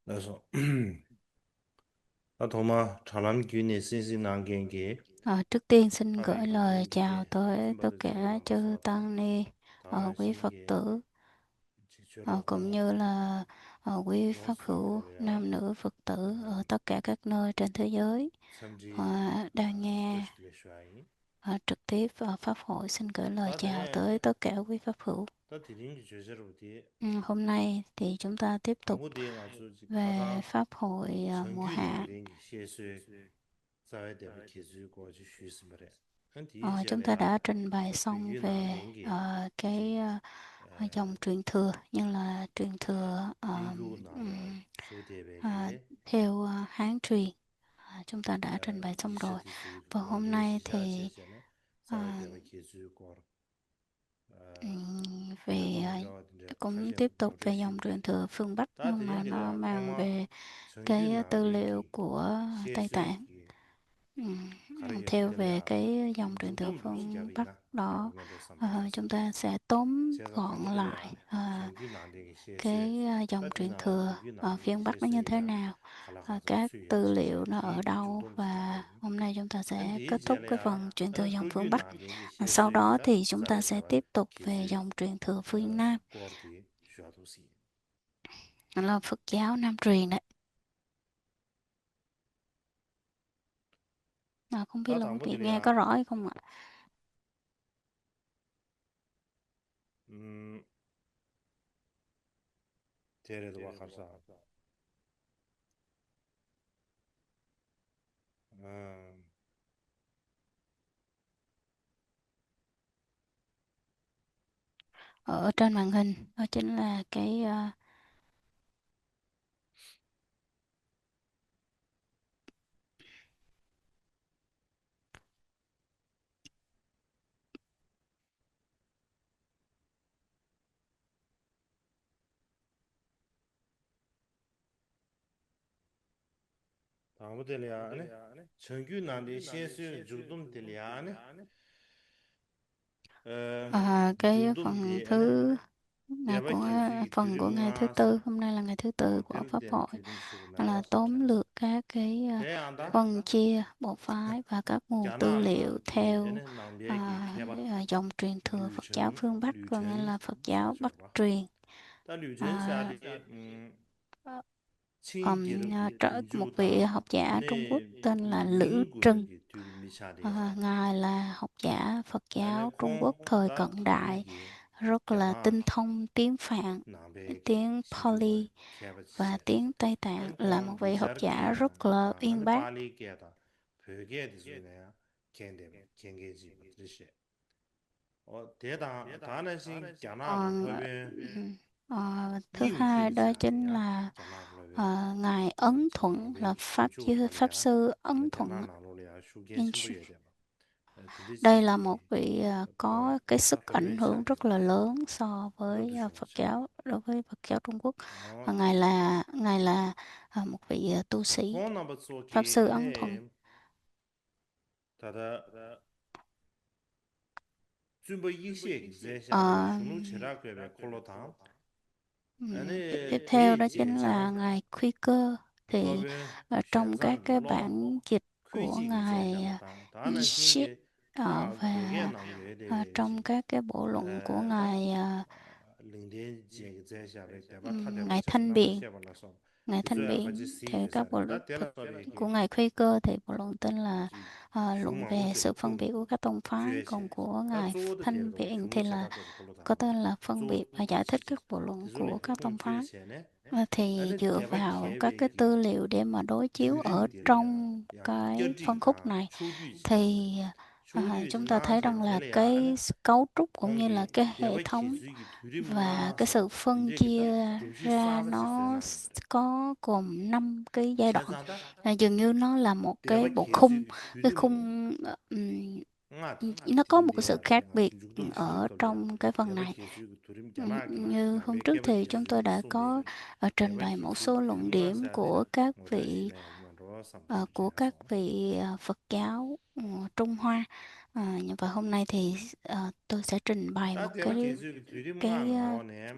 그래서 도마 잘람 균이 신신 난겐게 Trước tiên xin gửi 아이고 lời chào 렌게 tới tất 줌바를 cả 지나가면서 chư tăng ni, quý Phật 당신게 tử, cũng 지켜라고 như là quý Pháp hữu 로스트라베야 nam nữ Phật tử ở tất cả các nơi trên thế giới 삼지 đang nghe 뜻실래쇼아이 trực tiếp Pháp hội. Xin gửi lời chào 다들 tới tất cả quý Pháp hữu. 다 드링기 제대로디 Hôm nay thì chúng ta tiếp tục 당고대행 아주 về 가장 Pháp hội mùa 정규 hạ. 랭기 시에서 자외대비 기술고 아주 쉬스머래 한 Chúng ta 뒤절이야 đã trình bày xong 비교 về 난랭기 cái 지 dòng truyền thừa, như là truyền thừa 비교 나라 쇼대베게 theo Hán truyền. Chúng ta đã trình bày xong rồi. 이시티 수익 Và hôm 런데 nay thì 시작했잖아 à, 자외대비 기술고 về 대동자 이제 cũng 칼렘 tiếp tục 강조 về dòng 쉬우디 truyền thừa phương Bắc, 다 nhưng mà 드린 nó 게야 mang 옥마 về 정규 cái tư liệu 난랭기 của Tây Tạng. 시에서기 Ừm, 가르게 Theo về 되들야 cái dòng truyền thừa 죽돔 phương Bắc 시작이나 đó, 오면도 삼들었어 chúng ta sẽ tóm 제가 gọn lại 강고들야 정규 난랭기 시에서 cái dòng truyền 따디나 thừa 비교 ở 난랭기 phiên Bắc nó như thế 시에서야 nào, 갈라가서 các tư liệu 수요하듯이 nó ở 디 đâu, 죽돔 và 시작하니 hôm nay chúng ta sẽ 근데 kết thúc cái 이제야 phần truyền thừa dòng phương 조규 Bắc. 난랭기 Sau đó 시에서야 thì chúng ta sẽ 자외대와 tiếp tục về 기술 dòng truyền thừa phương Nam, 꼬르디 쉬어도시 đó là Phật giáo Nam truyền đấy. Không biết 다 là quý vị nghe có 당고들야 rõ hay không ạ? 음 데레도 와카사 음 Ở trên màn hình đó chính là cái 당고들야 정규 난랭기 시에서 죽돔 들야 cái 죽돔 phần 데네 thứ 대바 기술이 phần của ngày thứ 드림마사 tư. Hôm nay là ngày thứ tư của Pháp 대부대 hội, 드림 시고 là 나와서 tóm 트레스 lược các cái 대안다 phân chia bộ phái và các nguồn tư liệu 갸나기 theo 에네 낭베기 케바 dòng truyền thừa Phật giáo 류전 phương Bắc, có nghĩa 류전 là Phật giáo Bắc 샤저바 truyền. 다 류전 À, 샤디 친기르기 một vị 둠주다 học giả Trung Quốc 에네 tên là Lữ Trân. 닝구베기 듀미샤디야 Ngài là học giả Phật 에네 giáo Trung Quốc thời 콩다 cận đại, 딜기 rất là tinh 갸나라 thông tiếng Phạn, 낭베기 tiếng 시주고 Pali và 케바치세 tiếng Tây Tạng, 엔 là một 콩 vị học giả 리자르케야 rất là uyên 아네 bác. 발리게다 벽에 대해서야 겐데 겐게지 드리시 대당 다나신 갸나라 Còn 로베 thứ 이우 hai đó chính 큐비스라베야 là 갸나라 로베 Ngài Ấn Thuận, là 장로뱅기 둠주 Pháp 칼리아 sư Ấn Thuận. 베테나 나로리아 슈겐 신부에 대바 Đây là 딘디지기 một vị 도와 có cái sức ảnh 사포르베 hưởng rất 샤디다 là lớn so với 로드 Phật 쇼마샤 giáo, đối với Phật giáo Trung Quốc. 어 Ngài là một vị tu sĩ, 콩나바 Pháp 소키 sư Ấn Thuận. 에네 다다 줌보 이시에 제샤베 Ờ, 슈누 체라케베 콜로타 Tiếp 아네 theo 데 đó chính là 제자 ngài Quaker. Thì 도베 trong các 켄산 cái 룰로 bản dịch của 퀴지기 ngài 제샤바다 Ship, 다나싱게 다 벽에 và 남게 되지 trong các cái bộ luận của 다 ngài 링데 제샤베 대바 타데바 ngài Thanh 제나마 Biện, 셰바나서 ngài Thanh 그저야 같이 Biện thì các bộ 시제사네 luận 다 데라서베기 của ngài Quaker thì bộ luận tên là 지 luận 슈마 về sự 우체도 phân biệt 품 của các tông phái, còn 주에체 của 다 ngài 조어도 Thanh 데려도 Biện 슈누 thì là 체라케도 có 콜로다 tên là phân 조 biệt và giải thích các 지지 bộ luận của 대존에 các tông 콩 phái. 주에체네 Thì 아니 dựa 대바 vào các cái 계획이 tư liệu để mà đối chiếu ở 듀림들이야 trong 야 cái phân khúc 껴지기다 này, 초듀지나 thì 초듀지 chúng ta thấy rằng 나한테 là 텔레야 cái 아니 cấu trúc cũng như là 콩디 cái hệ 대바 thống 계획이 듀림 và cái sự 많아서 phân 이제기다 chia 둠시 ra 싸서 nó 지수에나는 거래 có gồm 5 cái giai đoạn. 계산다 Dường như nó là một cái 대바 bộ khung, 계획이 cái 듀림 khung 응 nó có 드림 một cái sự 내야 khác 되는 biệt 중중도 ở 시작도리야 trong cái phần 대바 này. 계획이 듀림 갸나기나 Như hôm 남의 trước 개발 thì chúng tôi 계획이 đã có 소매기 trình 대바 bày một số 계획이 luận điểm 듀림마사네 Phật 못하시네 오면 로아삼 của các 드리지나서 vị Phật giáo Trung Hoa. Nhưng và hôm nay thì tôi sẽ trình bày 다 một 대바 계속 드림가 cái ờ, 나오네.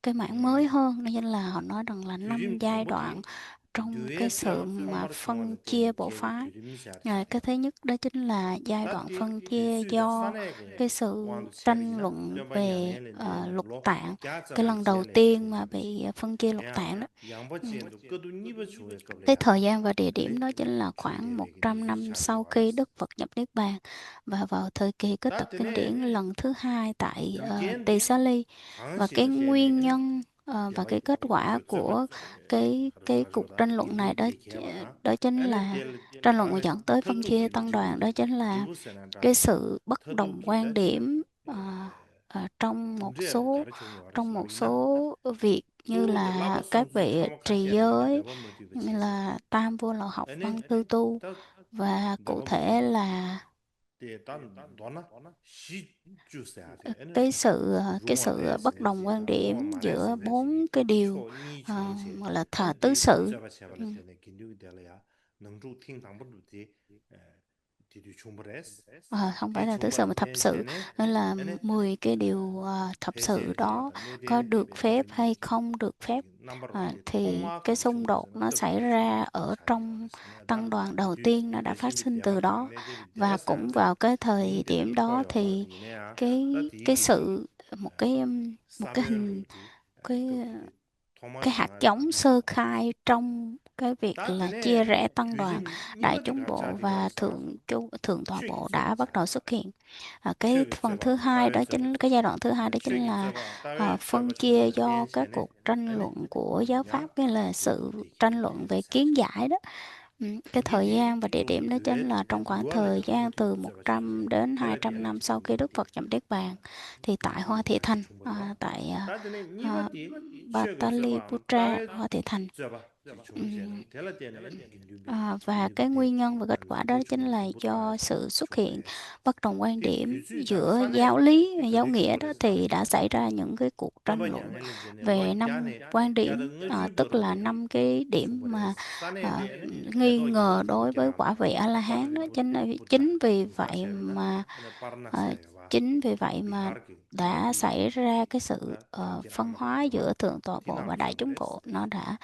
cái mảng mới hơn, đó chính là họ nói rằng là 5 드림 giai đoạn 탐보디 trong cái 뇌에 sự 뼈가 mà 통마르 phân 통마르 chia 때문에 bộ 걔가 phái. 드림 샤르샤레. Cái thứ nhất đó chính là giai đoạn 다티 phân chia 계수다 do 산에게 cái sự 왕도 tranh 샤르지나 luận 뼈바 về 양엘렌데 lục 나블로 tạng. Cái 갸자바 lần đầu 지엘렌데 tiên mà 줘버지. bị phân chia lục 야 tạng đó. 양버지엔도 끄도 니버 주에 Cái 겁래야. thời gian và địa điểm 그래 đó chính là khoảng 주대베게 100 뉴스 năm 샤르 sau khi 와레스. Đức Phật nhập Niết Bàn và vào thời kỳ kết tập kinh điển 다트네 lần thứ hai tại Tỳ 두겐디 Xá Ly. Và cái 강시도 nguyên 때네 nhân và 대바 cái kết quả 저저 của cái cuộc 가르쳐줘다 tranh luận này đó, 인도게 개바다 đó chính 에네 là 델 tranh luận mà 다네 dẫn tới phân chia 터두겐 tăng đoàn, đó chính là 지부세난 cái 다네 sự bất đồng quan 터두기다 điểm 에 trong một 말이나 số việc, như 또 là 라바 các 숨수 vị 타마 trì 카시아네 그 giới, 대바 모두 như 버체세 là tam vô lậu học 에네 văn tư tu, 다 và cụ 대바 thể 모두 là 대단 너나 시주세야세 에네 cái sự bất đồng quan 룽와레세지다 룽와 điểm giữa 마레세베지기 bốn cái điều 초니 주에세 gọi là thờ tứ 에네 sự. 주자바 Ừ. 샤발레테네 긴류기 될래야 능주 팅당부두디 디디 춤브레스 Không phải 디 là tứ sự 춤바 mà thập sự, 텐세네 nên là 에네 10 cái điều thập sự 폐쇄 đó 지바다 có 네데르 được phép hay 베베레니 không được phép. 넘버로디 Thì 통마 cái 가르쳐 xung đột 버스는 nó xảy 떡두지 ra ở trong 차대와레스네다 tăng đoàn đầu 디 tiên, nó đã phát 레셈비 sinh từ 대바카 đó. 네데비 Và cũng 데라산다 vào cái thời điểm 닌데르 đó 토요 thì 이네야 cái 다디기 sự một cái hình 사별루디 cái 떡두디 cái 토마 hạt 징아레 giống 디디 sơ khai trong cái việc là chia 다드네 rẽ tăng đoàn. 규짐 Đại 니버디 chúng bộ 갑자디 và 와레스나 thượng tọa bộ 최규 đã bắt đầu xuất 잡아 hiện. Cái 최규 phần thứ 잡아 hai đó 따웨서 chính cái giai đoạn thứ hai đó chính 최규 là 잡아 따웨 phân 잡아 chia 주마다 do các 겐세네 cuộc tranh 아니 luận của giáo pháp, 냐 cái là sự 두두디 tranh luận về 기류기레스 kiến 하지 giải đó. Cái thời 두기디 gian và địa 또 điểm đó chính 교회 là trong khoảng thời 루알레 gian từ 루디 잡아 주세 100 đến 텔라 200 디알레 năm sau khi Đức 지금부디 Phật nhập Niết Bàn, thì tại Hoa 닌두 Thị 가르쳐 Thành, 준 거다 tại 다드네 à, 니버디 최규 잡아 Pataliputra, 따웨 Hoa Thị Thành. 잡아 디 주무세는 텔라 디알레 긴류베 Và cái 긴류비데 nguyên nhân và kết quả đó 룽부 chính là 주마 부타 do sự xuất hiện 주마레스 bất đồng quan 디 điểm 규주다 giữa giáo 산에 lý và giáo 그디 nghĩa đó, 춤브레스다 thì đã xảy ra những cái cuộc tranh 뼈바 luận 양엘렌제네 về năm 럭갸네 quan 갸다 điểm, 응어주 tức là 버르데비 5 cái điểm mà 춤브레스 산에 à, 데네 nghi 에도 ngờ 기버디 đối với quả vị 갸바다 A La Hán đó. 빠르디 부타 Chính vì vậy 두사샤베나 mà 에네 à, 파르나사야바 chính vì vậy mà 비하르기 đã 디 xảy ra cái sự phân 단지나마 hóa 가르쳐마 giữa thượng tọa bộ và 디나로 đại chúng 줘버레스 bộ, nó đã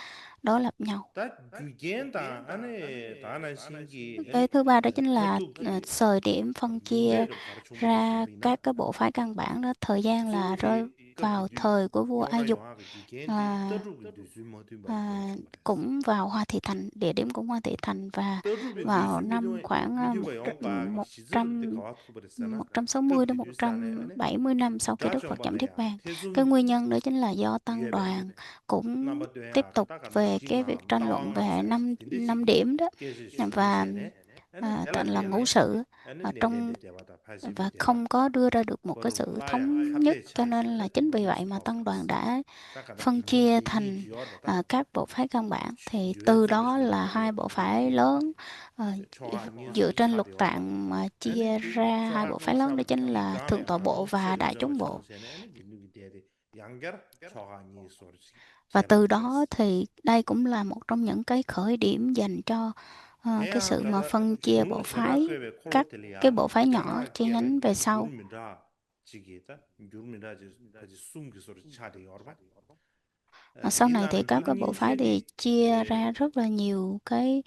đối lập nhau. 다 주겐다 안에 다나 신기 에네 Cái thứ ba đó chính là 터두기 thời điểm phân chia 누게르 가르쳐버레스 ra 우리나 các cái bộ phái căn bản đó. Thời gian là rơi 소디 vào 껍디디 thời của vua A 요가 Dục, 요하가 디겐디 à, 떠루기 뒤수 모두 말고 줘버레스 cũng vào Hoa Thị Thành, địa điểm cũng Hoa Thị Thành, và 떠루비 vào 뒤수 năm khoảng 미디바 용가 một 시즈르 때 trăm 가와투 버레스나 160 đến 껍디 뒤산에 아니 170 năm sau khi Đức Phật nhập Niết 다정발래야 Bàn. Cái 태숨 nguyên nhân đó chính là do tăng 유해베 đoàn cũng tiếp 남바드야 tục 가다가 về cái việc 시가 tranh luận về 따왕마세 năm 딘데지기 điểm đó. 계시 Và 주무세네 아니 tận là ngũ 텔라디알레 sự 아니 trong, 네데데 대바다 và 80비 대바 không có đưa ra được một cái 거루 sự 라야 thống nhất, 탑데 cho nên là 차이세네 chính vì vậy 뉴스 mà tăng đoàn 파워레스 đã 다가다 phân chia 긴류게 니 thành 비어다다 các bộ phái căn bản. Thì 뉴에 từ 잡아 đó là hai 주어버려 bộ phái 뉴디 lớn, ờ, 초하 뉴스 dựa trên lục 차대와바 tạng mà 아니 chia 디 ra hai 초하 bộ phái lớn, đó 감사부터 chính 디 là 감에 thượng tọa bộ 아니 và 최고 đại 잡아 chúng bộ. 주무세네 아니 긴류게 대데 양결 초하 니 소르시 Và từ đó 개바버레스 thì đây cũng là một trong những cái khởi điểm dành cho cái 대야 sự mà 다다 phân chia bộ 중루 phái, 제바크베 các cái 콜로텔리아 bộ phái nhỏ 갸나 chia 깨베 nhánh về sau. 귤미라 지게다 귤미라 지 숨기 소리 차대 여러분 Sau này thì 디나는 các cái bộ phái thì 귤님제디 chia ra rất là nhiều cái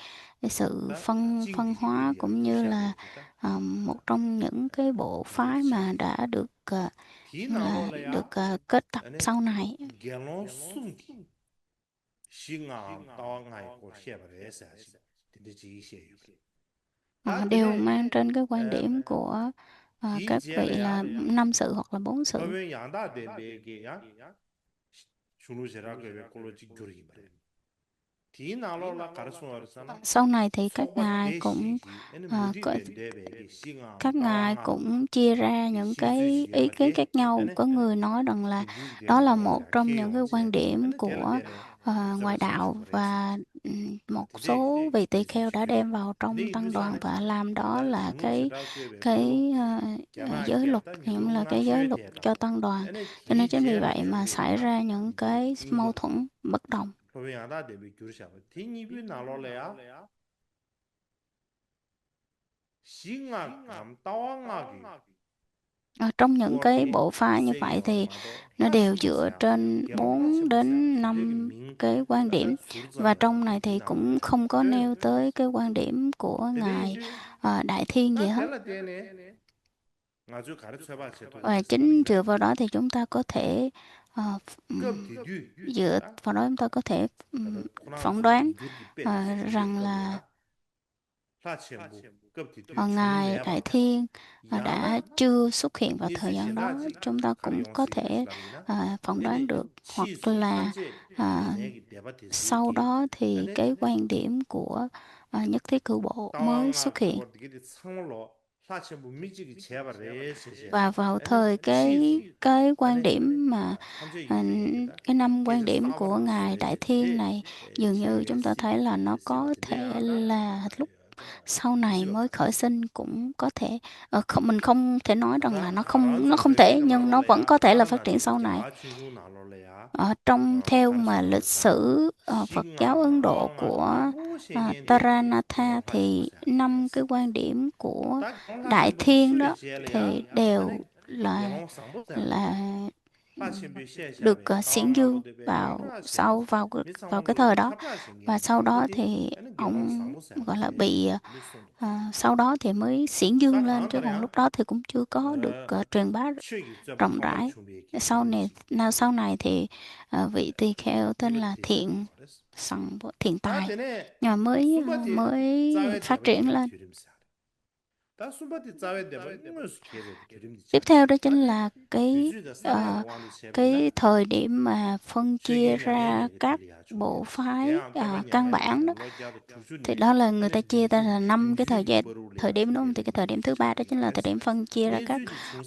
sự 다 phân 징디 hóa, 디베디야 cũng như là 샤베지다 một trong những cái bộ phái mà 샤베 đã được 디나로래야 kết tập 아니 sau này. 갤론 숨기 싱아 따왕하이 고시에버레사지 디디지 시에요 Đều 다드네 mang trên cái quan điểm của các vị là 디젤이야 năm sự hoặc là bốn sự. 법연 양다 데베게야 주누제라게 콜로지 교리 말이야 디나로라 가르소르사나 Sau này thì 속바 대시기 에는 ờ, 무디 có- 벤데베게 싱아 các ngài 따왕하 cũng chia ra 디 những cái 시주시에 ý kiến 바데 khác nhau. 에네 Có người nói rằng là 긴류기 đó 데라 là một 와자 trong những cái quan 케요제 điểm 에네 của 텔라데네 ngoại 저버서 đạo, và 주버레사지 một 디데 số vị tỳ kheo đã 디지시데 đem vào trong 네 tăng đoàn 유산에 và làm đó 다 là cái 주누제라게 콜로 cái 갸나 giới luật, 갸다 cũng là 뉴르무나 cái giới luật 쉐베테다 cho tăng đoàn. 에네 Cho nên chính vì 디젤 vậy mà xảy 데베게야 ra những cái mâu 인도 thuẫn bất đồng. 법연하다 데베 교르샤바 디니비 나로래야 시가 감 따왕하기 Trong những của cái cái bộ phái như 세계 vậy thì 얼마도 nó đều dựa 하신부사 trên 개발라 4 첨부사 đến 되게 5 cái quan 다 điểm. Và 수르자는 trong này thì cũng 디나로래 không có 그 nêu tới cái quan điểm của Ngài 대대주 Đại Thiên gì 다 hết. 될라 되네 아주 가르쳐 봐 제도 Và chính dựa vào đó thì chúng ta có thể ờ, 급 뒤뒤 dựa 다 vào đó chúng ta có thể 다다 코나 phỏng 좀 đoán 미들기 빼듯이 준비해 rằng là 겁이야 라치엠부 급 뒤뒤 주는 Ngài Đại 내봐 Thiên đã 야나 chưa xuất hiện vào thời gian đó. 니스신라지 Chúng ta 가르 cũng có 용식이 thể 되시라비나 phỏng đoán 에네 được, hoặc 시수 là 현재 à, 내내기 내바 sau 되시기 đó thì 에네 cái quan điểm của nhất thiết cửu bộ mới xuất 따왕아 hiện. 거기에 상물로 라치엠부 미지기 제바래 세세 Và vào 에네 thời 시수 cái quan 에네 điểm mà 한제 à, 유대에게다 cái năm quan 계속 điểm của 싸워라 Ngài Đại Thiên 세제 này, dường như chúng ta thấy là nó có thể là lúc sau này mới khởi sinh, cũng có thể không, mình không thể nói rằng là nó không thể, nhưng nó vẫn có thể là phát triển sau này. Trong theo mà lịch sử Phật giáo Ấn Độ của Taranatha thì 5 cái quan điểm của Đại Thiên đó thì đều là được xiển dương vào cái thời đó. Và sau đó thì ông gọi là bị sau đó thì mới xiển dương lên, chứ còn lúc đó thì cũng chưa có được truyền bá rộng rãi. Sau này thì vị tỳ kheo tên là Thiện Tài mới phát triển lên. Tiếp theo đó chính là cái thời điểm mà phân chia ra các bộ phái căn bản đó. Thì đó là người ta chia ra là 5 cái thời điểm, đúng không? Thì cái thời điểm thứ ba đó chính là thời điểm phân chia ra các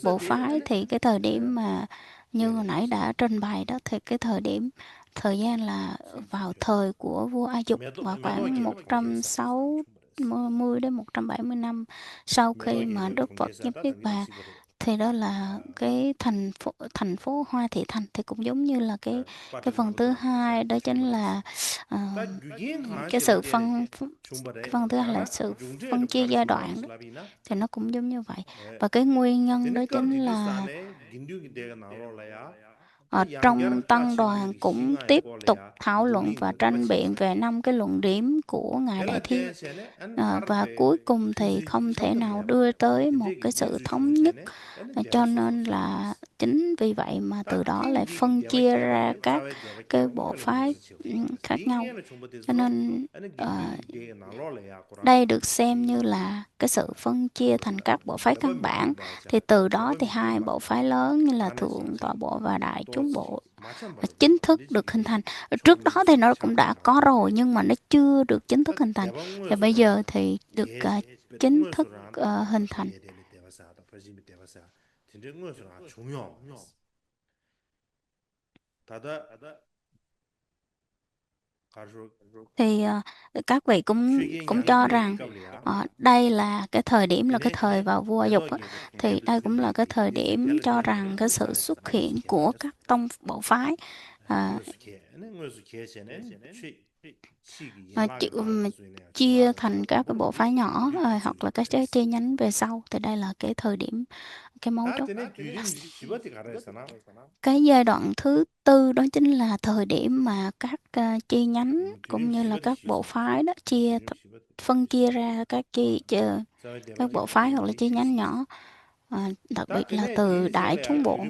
bộ phái. Thì cái thời điểm mà như hồi nãy đã trình bày đó, thì cái thời gian là vào thời của vua A Dục, vào khoảng 160 đến 170 năm sau khi mà Đức Phật nhập Niết Bàn. Thì đó là cái thành phố Hoa Thị Thành, thì cũng giống như là cái phần thứ hai đó chính là ờ, cái sự cái phần thứ hai là sự phân chia giai đoạn đó. Thì nó cũng giống như vậy. Và cái nguyên nhân đó chính là trong tăng đoàn cũng tiếp tục thảo luận và tranh biện về 5 cái luận điểm của Ngài Đại Thiên. Và cuối cùng thì không thể nào đưa tới một cái sự thống nhất. Cho nên là chính vì vậy mà từ đó lại phân chia ra các cái bộ phái khác nhau. Cho nên đây được xem như là cái sự phân chia thành các bộ phái căn bản. Thì từ đó thì 2 bộ phái lớn như là Thượng Tọa Bộ và Đại Chúng Bộ chính thức được hình thành. Trước đó thì nó cũng đã có rồi, nhưng mà nó chưa được chính thức hình thành. Thì bây giờ thì được chính thức hình thành. Thì các vị cũng cho rằng đây là cái thời điểm, là cái thời vào vua Dục á. Thì đây cũng là cái thời điểm cho rằng cái sự xuất hiện của các tông bộ phái chia thành các cái bộ phái nhỏ, hoặc là các chia nhánh về sau. Thì đây là cái thời điểm, cái mấu chốt. Cái giai đoạn thứ tư đó chính là thời điểm mà các chi nhánh cũng như là các bộ phái đó phân chia ra các bộ phái hoặc là chi nhánh nhỏ, đặc biệt là từ Đại Chúng Bộ,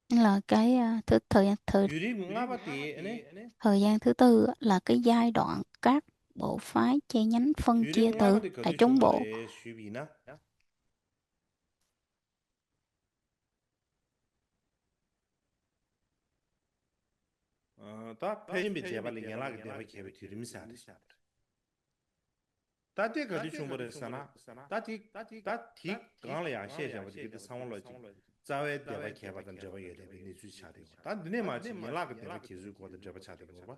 là cái thời gian thứ tư là cái giai đoạn các bộ phái chi nhánh phân chia từ Đại Chúng Bộ. 다티 거디 충분했잖아. 다티 강래야 셰샤버지 기타 상월로지. 자외 대바 개바던 저바 예대비 니주 차대고. 다 너네 마치 연락 대바 기술 거든 저바 차대고 봐.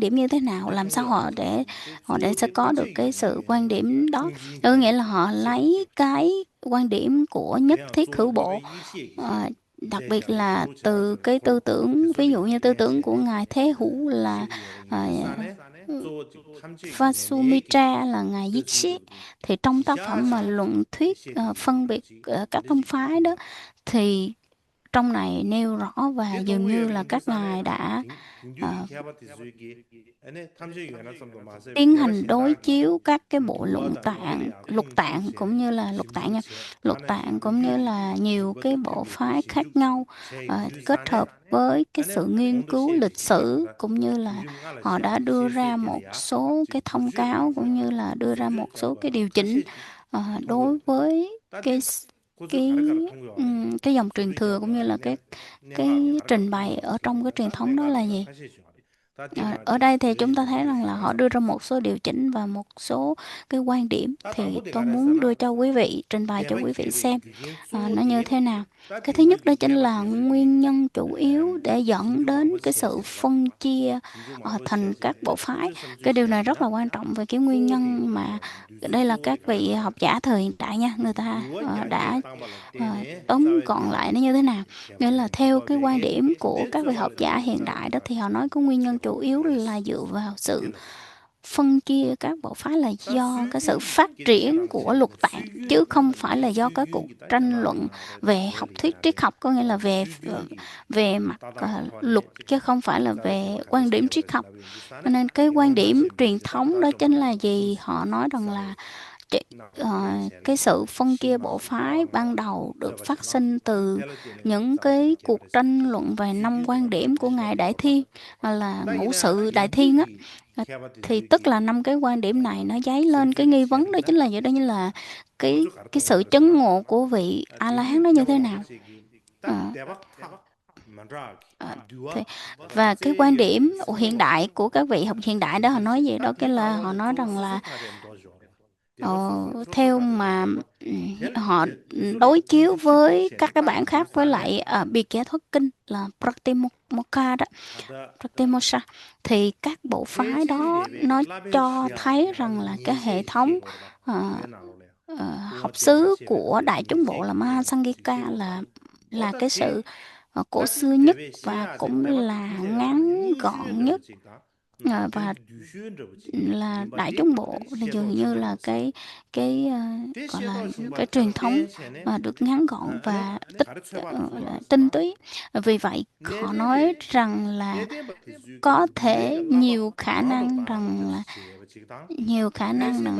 điểm như thế nào, làm sao họ sẽ có được cái sự quan điểm đó. Nghĩa là họ lấy cái quan điểm của nhất thiết hữu bộ, đặc biệt là từ cái tư tưởng, ví dụ như tư tưởng của ngài Thế Hữu là Vasumitra là ngài viết siết. Thì trong tác phẩm mà luận thuyết phân biệt các tông phái đó, thì trong này nêu rõ và dường như là các ngài đã ờ, tiến hành đối chiếu các cái bộ lục tạng cũng như là lục tạng cũng như là nhiều cái bộ phái khác nhau, kết hợp với cái sự nghiên cứu lịch sử cũng như là họ đã đưa ra một số cái thông cáo cũng như là đưa ra một số cái điều chỉnh đối với cái cái dòng truyền thừa cũng như là cái trình bày ở trong cái truyền thống đó là gì. Ở đây thì chúng ta thấy rằng là họ đưa ra một số điều chỉnh và một số cái quan điểm thì tôi muốn đưa cho quý vị, trình bày cho quý vị xem nó như thế nào. Cái thứ nhất đó chính là nguyên nhân chủ yếu để dẫn đến cái sự phân chia thành các bộ phái. Cái điều này rất là quan trọng về cái nguyên nhân mà đây là các vị học giả thời hiện đại nha, người ta đã tóm gọn lại nó như thế nào. Nghĩa là theo cái quan điểm của các vị học giả hiện đại đó thì họ nói cái nguyên nhân chủ yếu là dựa vào sự phân chia các bộ phái là do cái sự phát triển của lục tạng chứ không phải là do cái cuộc tranh luận về học thuyết triết học, có nghĩa là về mặt luật chứ không phải là về quan điểm triết học. Cho nên cái quan điểm truyền thống đó chính là gì? Họ nói rằng là cái sự phân chia bộ phái ban đầu được phát sinh từ những cái cuộc tranh luận về 5 quan điểm của Ngài Đại Thiên, là Ngũ Sự Đại Thiên á. Thì tức là 5 cái quan điểm này nó dấy lên cái nghi vấn đó chính là vậy đó, như là cái sự chứng ngộ của vị A La Hán nó như thế nào. Thì, và cái quan điểm hiện đại của các vị học hiện đại đó họ nói gì đó, cái là họ nói rằng là theo mà họ đối chiếu với các cái bản khác với lại Biệt Giải Thoát Kinh là Pratimokkha đó, Pratimokkha, thì các bộ phái đó nó cho thấy rằng là cái hệ thống học xứ của Đại Chúng Bộ là Mahasangika là cái sự cổ xưa nhất và cũng là ngắn gọn nhất, và là Đại Chúng Bộ thì dường như là cái gọi là cái truyền thống được ngắn gọn và tinh túy. Vì vậy họ nói rằng là có thể nhiều khả năng rằng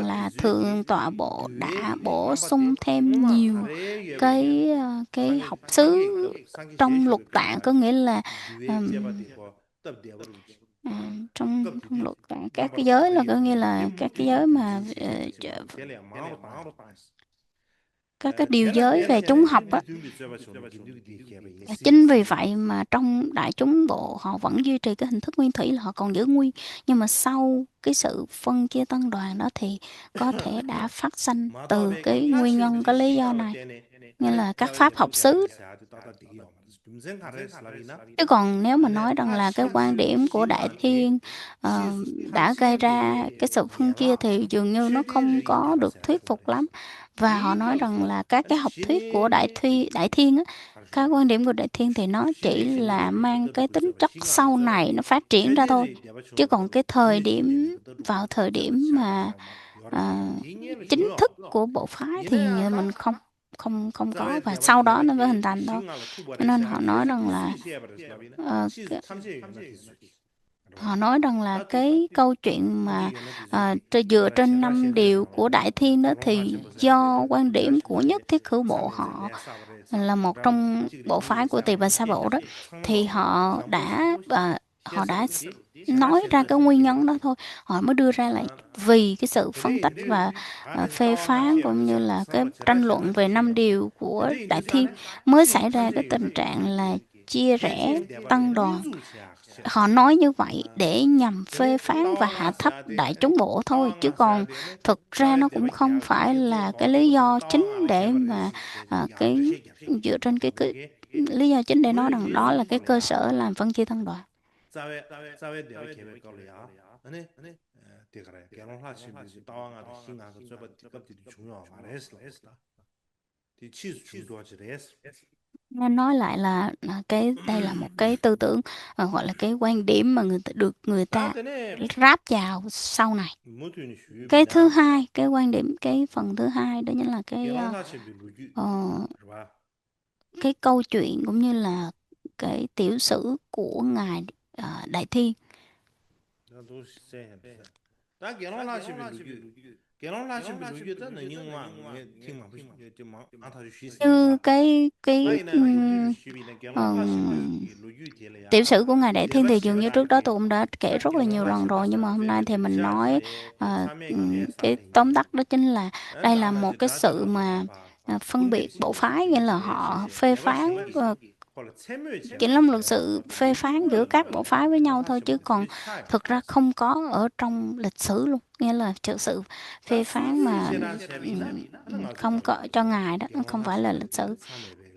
là Thượng Tọa Bộ đã bổ sung thêm nhiều cái học xứ trong lục tạng, có nghĩa là trong luật các cái giới là có nghĩa là các cái giới mà các cái điều giới về chúng học á. Chính vì vậy mà trong Đại Chúng Bộ họ vẫn duy trì cái hình thức nguyên thủy là họ còn giữ nguyên, nhưng mà sau cái sự phân chia tân đoàn đó thì có thể đã phát sinh từ cái nguyên nhân, cái lý do này, như là các pháp học xứ. Chứ còn nếu mà nói rằng là cái quan điểm của Đại Thiên đã gây ra cái sự phân chia thì dường như nó không có được thuyết phục lắm. Và họ nói rằng là các cái học thuyết của Đại Thiên á, các quan điểm của Đại Thiên thì nó chỉ là mang cái tính chất sau này nó phát triển ra thôi. Chứ còn cái vào thời điểm mà chính thức của bộ phái thì mình không có, và sau đó nó mới hình thành thôi. Cho nên họ nói rằng là cái câu chuyện mà dựa trên 5 điều của Đại Thiên đó thì do quan điểm của Nhất Thiết Khử Bộ, họ là một trong bộ phái của Tỳ Bà Sa Bộ đó, thì họ đã nói ra cái nguyên nhân đó thôi. Họ mới đưa ra là vì cái sự phân tích và phê phán cũng như là cái tranh luận về 5 điều của Đại Thiên mới xảy ra cái tình trạng là chia rẽ tăng đoàn. Họ nói như vậy để nhằm phê phán và hạ thấp Đại Chúng Bộ thôi, chứ còn thực ra nó cũng không phải là cái lý do chính để mà dựa trên cái lý do chính để nói rằng đó là cái cơ sở làm phân chia tăng đoàn. Nên nói lại là đây là một cái tư tưởng gọi là cái quan điểm mà người ta ráp vào sau này. Cái thứ hai, cái quan điểm, cái phần thứ hai đó chính là cái câu chuyện cũng như là cái tiểu sử của ngài Đại Thiên. 나도 세햄스. 다 결혼하시면 루규. 결혼하시면 루규다 너닝왕 팀마 좀 안타주 Như 쉬스니까. cái 나이나 루규를 쉬비는 결혼하시면 루규 tiểu 될래야. sử của ngài Đại Thiên thì dường như trước đó tôi 제바시바라게. cũng đã kể 다 rất là nhiều lần rồi, nhưng mà 결혼하시면서 hôm nay thì 베베 mình nói 샤시에 참에 cái tóm tắt đó chính là đây là một 다나지 cái sự 다자가 mà 봐. phân biệt bộ 군집시기 phái, nghĩa là họ 대시에 phê phán, 대바시기 콜 체묘의 kiểm lâm 제바시기 luật sự phê phán giữa 루규는 các bộ phái với nhau thôi, chứ còn 차이. thực ra không có ở trong lịch sử luôn, nghĩa là sự 다 phê phán 수규의 mà 제란 제비나 하는 아주 không có cho 달라요. ngài đó, nó không phải là lịch sử.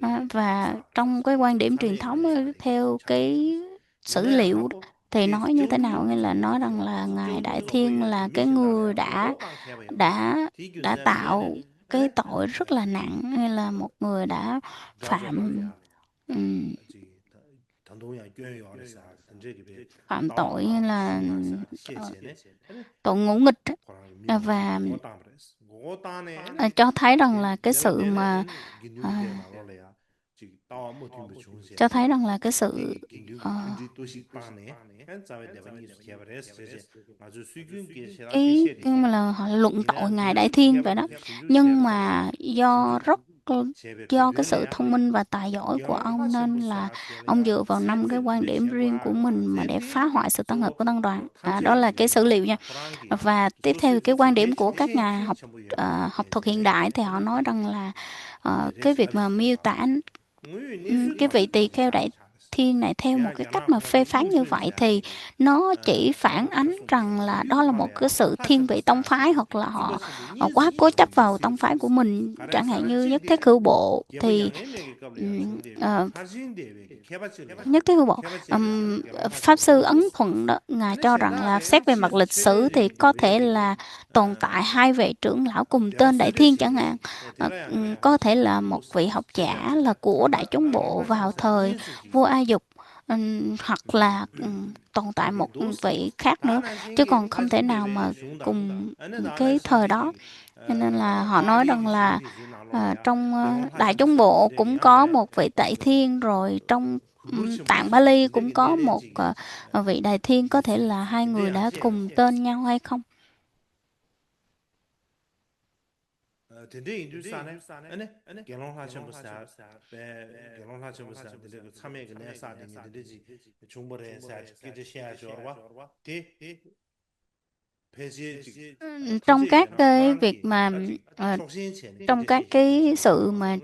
결혼하시면 참여배 Và trong cái quan điểm truyền thống ấy, theo cái sử 얘네야 liệu đó, 갖고 thì 이 nói như thế nào, nghĩa 정규 là nói rằng 정규죠. là ngài Đại 정규죠. Thiên 거기 là cái người 루미신다네. đã 로방 해봐요. đã đã 디균자 tạo 얘네. cái 아니? tội rất là nặng, hay là một người đã 자주 phạm 말이야. 지 단동이야 교회요 아래서 던져기 배. phạm tội như 나와가 là 신하사 시제네. 아니? tội ngỗ nghịch á. 고랑 미나 Và 고땅 그랬어. 고땅에 cho thấy rằng là cái 내가 sự 내래 mà 아니 긴유게 나로래야. 지 따와 뭐 팀도 좋은 cho 세네. thấy rằng là cái sự 이 긴유 군지 도시 빵네. 한 자외 대반이 개발했어. 아주 수균 계시라 nhưng mà 계시리세. là họ luận tội 얘네 ngài Đại 군주 Thiên vậy đó, 개발이 군주 nhưng 개발이 mà do 군주 제베 do cái sự 되려야 thông minh và tài giỏi của ông nên là ông dựa vào 5 cái quan điểm riêng của mình mà để phá hoại sự tăng hợp của tăng đoàn. Đó là cái sử liệu nha. Và tiếp theo cái quan điểm của các nhà học thuật hiện đại thì họ nói rằng là cái việc mà miêu tả cái vị tỳ kheo Đại Thiên này theo một cái cách mà phê phán như vậy thì nó chỉ phản ánh rằng là đó là một cái sự thiên vị tông phái, hoặc là họ quá cố chấp vào tông phái của mình, chẳng hạn như Nhất Thiết Hữu Bộ thì Nhất Thiết Hữu Bộ Pháp sư Ấn Thuận đó, ngài cho rằng là xét về mặt lịch sử thì có thể là tồn tại hai vị trưởng lão cùng tên Đại Thiên chẳng hạn. Có thể là một vị học giả là của Đại Chúng Bộ vào thời vua A Dục, hoặc là tồn tại một vị khác nữa, chứ còn không thể nào mà cùng cái thời đó. Cho nên là họ nói rằng là trong Đại Chúng Bộ cũng có một vị Đại Thiên, rồi trong Tạng Bali cũng có một vị Đại Thiên, có thể là hai người đã cùng tên nhau hay không. 근데 인도산에 아니 결혼하신 분사 결혼하신 분사 근데 그 참에 그 내사 되지 중벌에 사 기저 시야죠와 티 폐지 Trong các cái việc mà trong các cái sự mà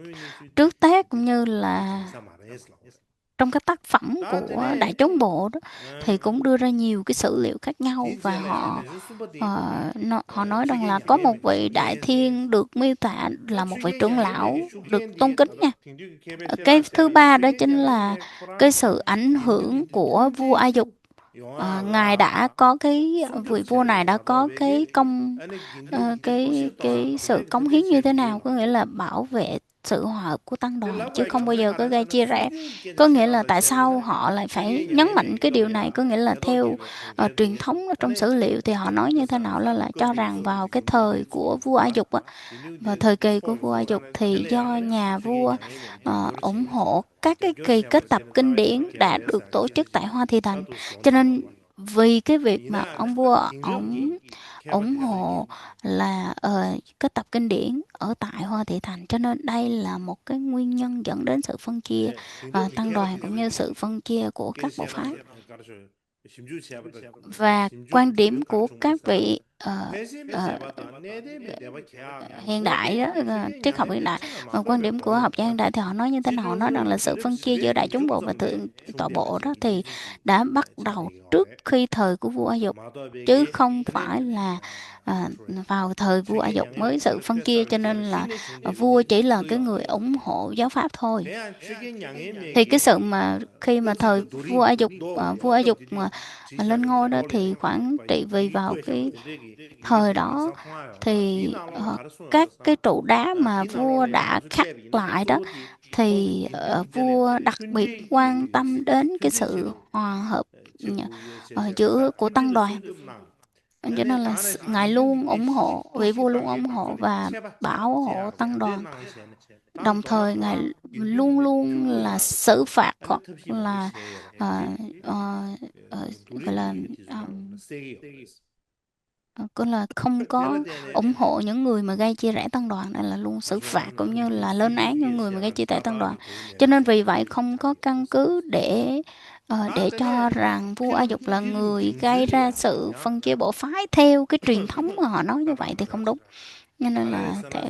trước Tết cũng như là trong cái tác phẩm của Đại Chúng Bộ đó thì cũng đưa ra nhiều cái sử liệu khác nhau, và họ nói rằng là có một vị Đại Thiên được miêu tả là một vị trưởng lão được tôn kính nha. Cái thứ ba đó chính là cái sự ảnh hưởng của vua A Dục. Ngài đã có vị vua này đã có cái cái sự cống hiến như thế nào, có nghĩa là bảo vệ sự hòa hợp của tăng đoàn chứ không bao giờ có gây chia rẽ. Có nghĩa là tại sao họ lại phải nhấn mạnh cái điều này, có nghĩa là theo truyền thống trong sử liệu thì họ nói như thế nào, là cho rằng vào cái thời của vua A Dục á, vào thời kỳ của vua A Dục thì do nhà vua ủng hộ các cái kỳ kết tập kinh điển đã được tổ chức tại Hoa Thị Thành, cho nên vì cái việc mà ông vua ổng ủng hộ là kết tập kinh điển ở tại Hoa Thị Thành, cho nên đây là một cái nguyên nhân dẫn đến sự phân chia tăng đoàn cũng như sự phân chia của các bộ phái. Và quan điểm của các vị hiện đại đó, triết học hiện đại, quan điểm của học giả hiện đại thì họ nói như thế nào? Họ nói rằng là sự phân chia giữa Đại Chúng Bộ và Thượng Tọa Bộ đó thì đã bắt đầu trước khi thời của vua A Dục, chứ không phải là vào thời vua A Dục mới sự phân chia, cho nên là vua chỉ là cái người ủng hộ giáo pháp thôi. Thì cái sự mà khi mà thời vua A Dục mà lên ngôi đó thì khoảng trị vì vào cái thời đó thì các cái trụ đá mà vua đã khắc lại đó thì vua đặc biệt quan tâm đến cái sự hòa hợp giữa của tăng đoàn. cho nên là ngài luôn ủng hộ, vị vua luôn ủng hộ và bảo hộ tăng đoàn. Đồng thời ngài luôn luôn là xử phạt hoặc là ờ, ờ, gọi là cứ là không có ủng hộ những người mà gây chia rẽ tăng đoàn, nên là luôn xử phạt cũng như là lên án những người mà gây chia rẽ tăng đoàn. Cho nên vì vậy không có căn cứ để cho rằng vua A Dục là người gây ra sự phân chia bộ phái theo cái truyền thống mà họ nói như vậy thì không đúng. Cho nên là theo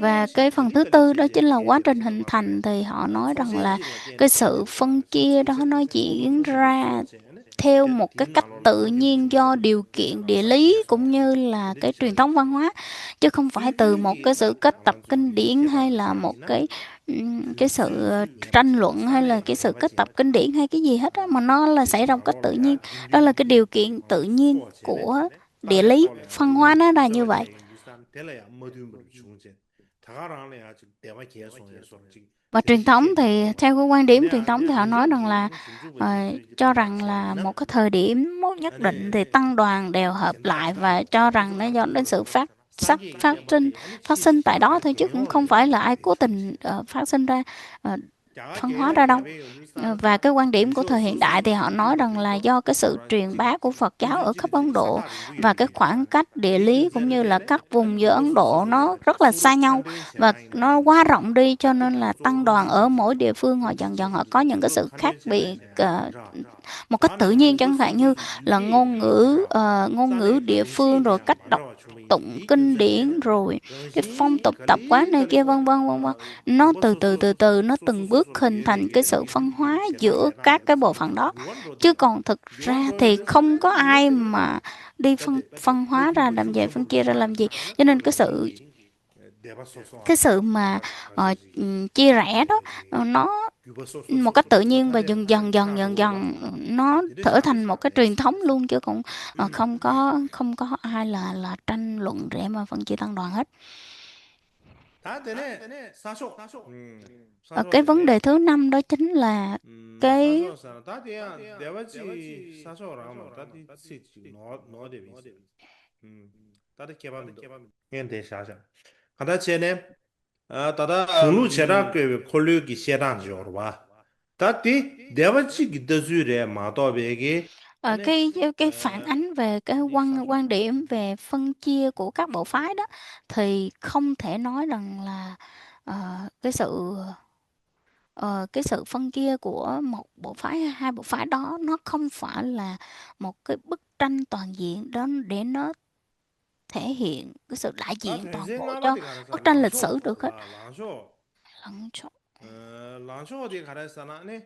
và cái phần thứ tư đó chính là quá trình hình thành, thì họ nói rằng là cái sự phân chia đó nó diễn ra theo một cái cách tự nhiên do điều kiện địa lý cũng như là cái truyền thống văn hóa, chứ không phải từ một cái sự kết tập kinh điển hay là một cái sự tranh luận hay là cái sự kết tập kinh điển hay cái gì hết á, mà nó là xảy ra một cách tự nhiên. Đó là cái điều kiện tự nhiên của địa lý văn hóa, nó là như vậy. Và truyền thống thì theo cái quan điểm truyền thống thì họ nói rằng là cho rằng là một cái thời điểm mốc nhất định thì tăng đoàn đều hợp lại, và cho rằng nó do đến sự phát sinh tại đó thôi, chứ cũng không phải là ai cố tình phát sinh ra uh, phân hóa ra đâu. Và cái quan điểm của thời hiện đại thì họ nói rằng là do cái sự truyền bá của Phật giáo ở khắp Ấn Độ và cái khoảng cách địa lý cũng như là các vùng giữa Ấn Độ nó rất là xa nhau và nó quá rộng đi, cho nên là tăng đoàn ở mỗi địa phương họ dần dần họ có những cái sự khác biệt một cách tự nhiên, chẳng hạn như là ngôn ngữ địa phương, rồi cách đọc tụng kinh điển, rồi cái phong tục tập quán này kia, vân vân vân vân. Nó từ từ nó từng bước hình thành cái sự phân hóa giữa các cái bộ phận đó, chứ còn thực ra thì không có ai mà đi phân hóa ra làm gì, phân chia ra làm gì. Cho nên cái sự mà chia rẽ đó nó một cách tự nhiên, và dần dần nó trở thành một cái truyền thống luôn, chứ cũng không có ai là tranh luận để mà phân chia tăng đoàn hết. Cái vấn đề thứ năm đó chính là cái shunglu chera kwe kolyo ki shedan jorwa. Tati dewa chi ki dazu re ma to begi. cái phản ánh về cái quan điểm về phân chia của các bộ phái đó, thì không thể nói rằng là ờ, cái sự cái sự phân chia của một bộ phái hay hai bộ phái đó nó không phải là một cái bức tranh toàn diện đó để nó thể hiện cái sự đại Ta diện toàn tenze bộ ngaba cho di gara sa bức tranh lịch langsho sử được hết. la langsho. Lẫn chỗ. Langsho di gara sa na ne.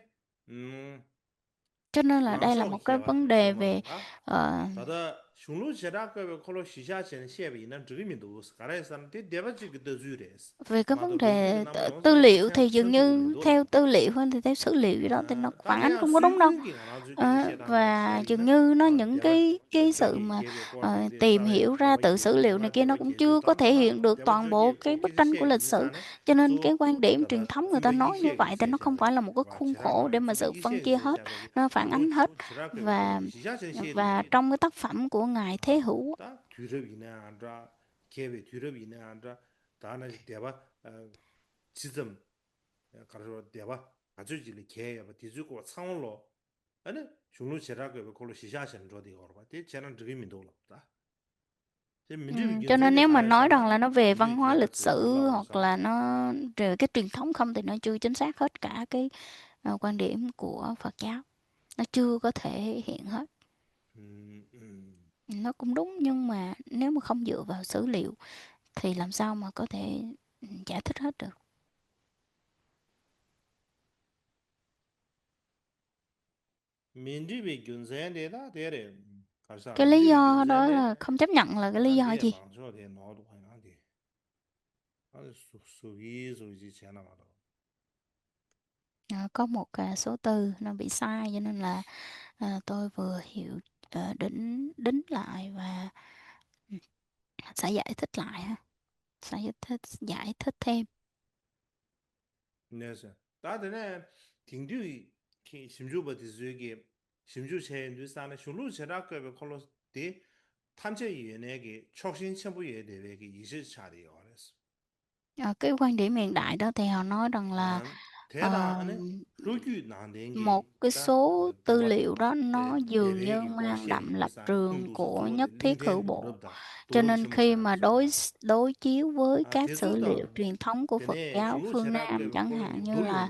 Cho nên là đây là Langsho một ki cái xeba vấn đề xeba về rongda. ờ, Tada shunglu chera kwe kolo shisha chen xeba ina zhigi mi dos. Gara sa na te dewa chi ki dazu res. về cái Ma to vấn dazu ki đề nam yong tư sa liệu thì dường chen tu mi như do la. theo tư liệu hay thì theo sử liệu gì đó thì nó Ta phản ánh te không có sui đúng đâu. kyun ki ngana zu ki shedan la Và xeba dường ina. như nó những Dewa cái sự changi mà kebe kor tangde tìm sawe hiểu ra dewa từ sử kebe liệu này ma kia nó dewa cũng kebe chưa có tam thể tala hiện được dewa toàn bộ zoge cái bức koke tranh của she lịch ge sử. sa ne Cho nên so cái quan điểm truyền tada thống người ta zumba gi nói như she ge vậy thì se nó không cha de phải là một cái wa khuôn chera khổ để ma mà zumba sự gi phân she ge chia se hết, cha de nó phản ma to ánh hết. chera kebe kolo và shisha chen she de và re trong cái tác phẩm của ngài Thế Hữu. ta tyurab ina andra kebe tyurab ina andra ta na dewa chizam karso dewa azu ji le ke ya ba tizu ko sang lo ane shunglu chera kebe kolo shisha chen ro de gor ba te chena zhigi mi do la ta. Thế mình đi Cho kiến giải nên thì nếu mà khai nói sáng rằng á, là nó về mình đi văn hóa kia bắt lịch đầu sử là hoặc sáng. là nó về cái truyền thống không thì nó chưa chính xác hết cả cái quan điểm của Phật giáo. Nó chưa có thể hiện hết. Nó cũng đúng, nhưng mà nếu mà không dựa vào sử liệu thì làm sao mà có thể giải thích hết được. Mình đi về kiến giải thì đó thế đấy. Cái sao Cái mình lý đi về kiến do giải đó thì là không chấp nhận là cái lý nó do để gì? làm cho thì nó được hay nó thì nó số gì chén nào đó. Có một số từ nó bị sai, cho nên là tôi vừa hiểu đính lại và sẽ giải thích lại ha. Sẽ giải thích thêm. 그래서 다들은 딩듀 심주버디즈에게 심주체인도 산에 술루 제라급의 콜로스디 탐제위원회에게 촉신 첨부위원회에게 20차례 그랬어. Ờ, cái quan điểm hiện đại đó thì họ nói rằng là 대다 ờ, 안에 루규 một 나den게 cái 다 số tư 대화 liệu đó nó dường như 대외기 mang đậm 과시에 lập 유산에 trường 흥도서 của 조어데 nhất thiết hữu 링된 bộ. 무렵다 Cho 도를 nên 첨부 khi mà đối 사람이다. đối chiếu với các sử 대소다 liệu truyền thống của Phật 되네 giáo 줄로 phương Nam, 제라급 chẳng hạn 콜로기 như là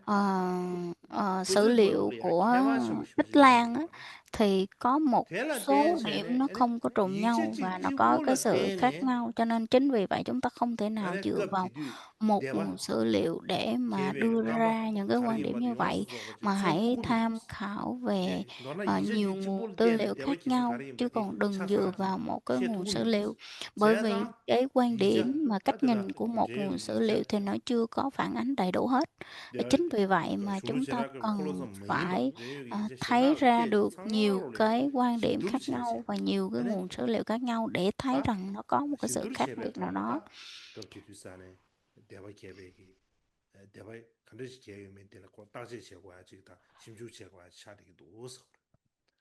돌용 유산에 sử liệu 부즈버블이야 của 개화시고 Tích 싶지 Lan 차리 á, 말했어. thì có một 대라 số điểm 대체네 nó 아니 không có trùng nhau 이제지 và nó có cái 끼고를 sự khác 대네 nhau, cho nên chính vì vậy chúng ta không thể nào 아니 dựa 그 vào 비디 một 대화 sử liệu để mà 계획 đưa 남바 ra những cái quan 가르기 điểm 바디 như vậy, 용수 저거지 mà hãy 총부군이 tham 있어. khảo về 예 너나 이제지 nhiều nguồn 진볼 tư 때네 liệu 대화 khác 기술 nhau, 가르기 chứ 바디 còn đừng dựa 차상하지 vào một cái 셰 nguồn sử 두군이 liệu. 있어. Bởi vì 제가 cái quan 이제 điểm mà cách 따뜻하 nhìn của một 문제 nguồn sử 이제 liệu thì nó chưa có phản ánh đầy đủ hết. 내가 Chính vì vậy mà 줄로 chúng ta 제라급 콜로서 cần 뭐이바 phải 내 여기 이제 thấy 신나 ra 때 được nhiều 상하로 cái quan điểm 신두르 khác 체제 nhau và nhiều cái 아니 nguồn sử liệu khác nhau để thấy 다 rằng nó có một cái sự 신두르 khác 체베 biệt nào đó. 탐바다 급기 뒤산에 대화 계획이 대화 간듯이 계획이 되는 거 따지 제거야 지다 심주 제거야 차리기도 어서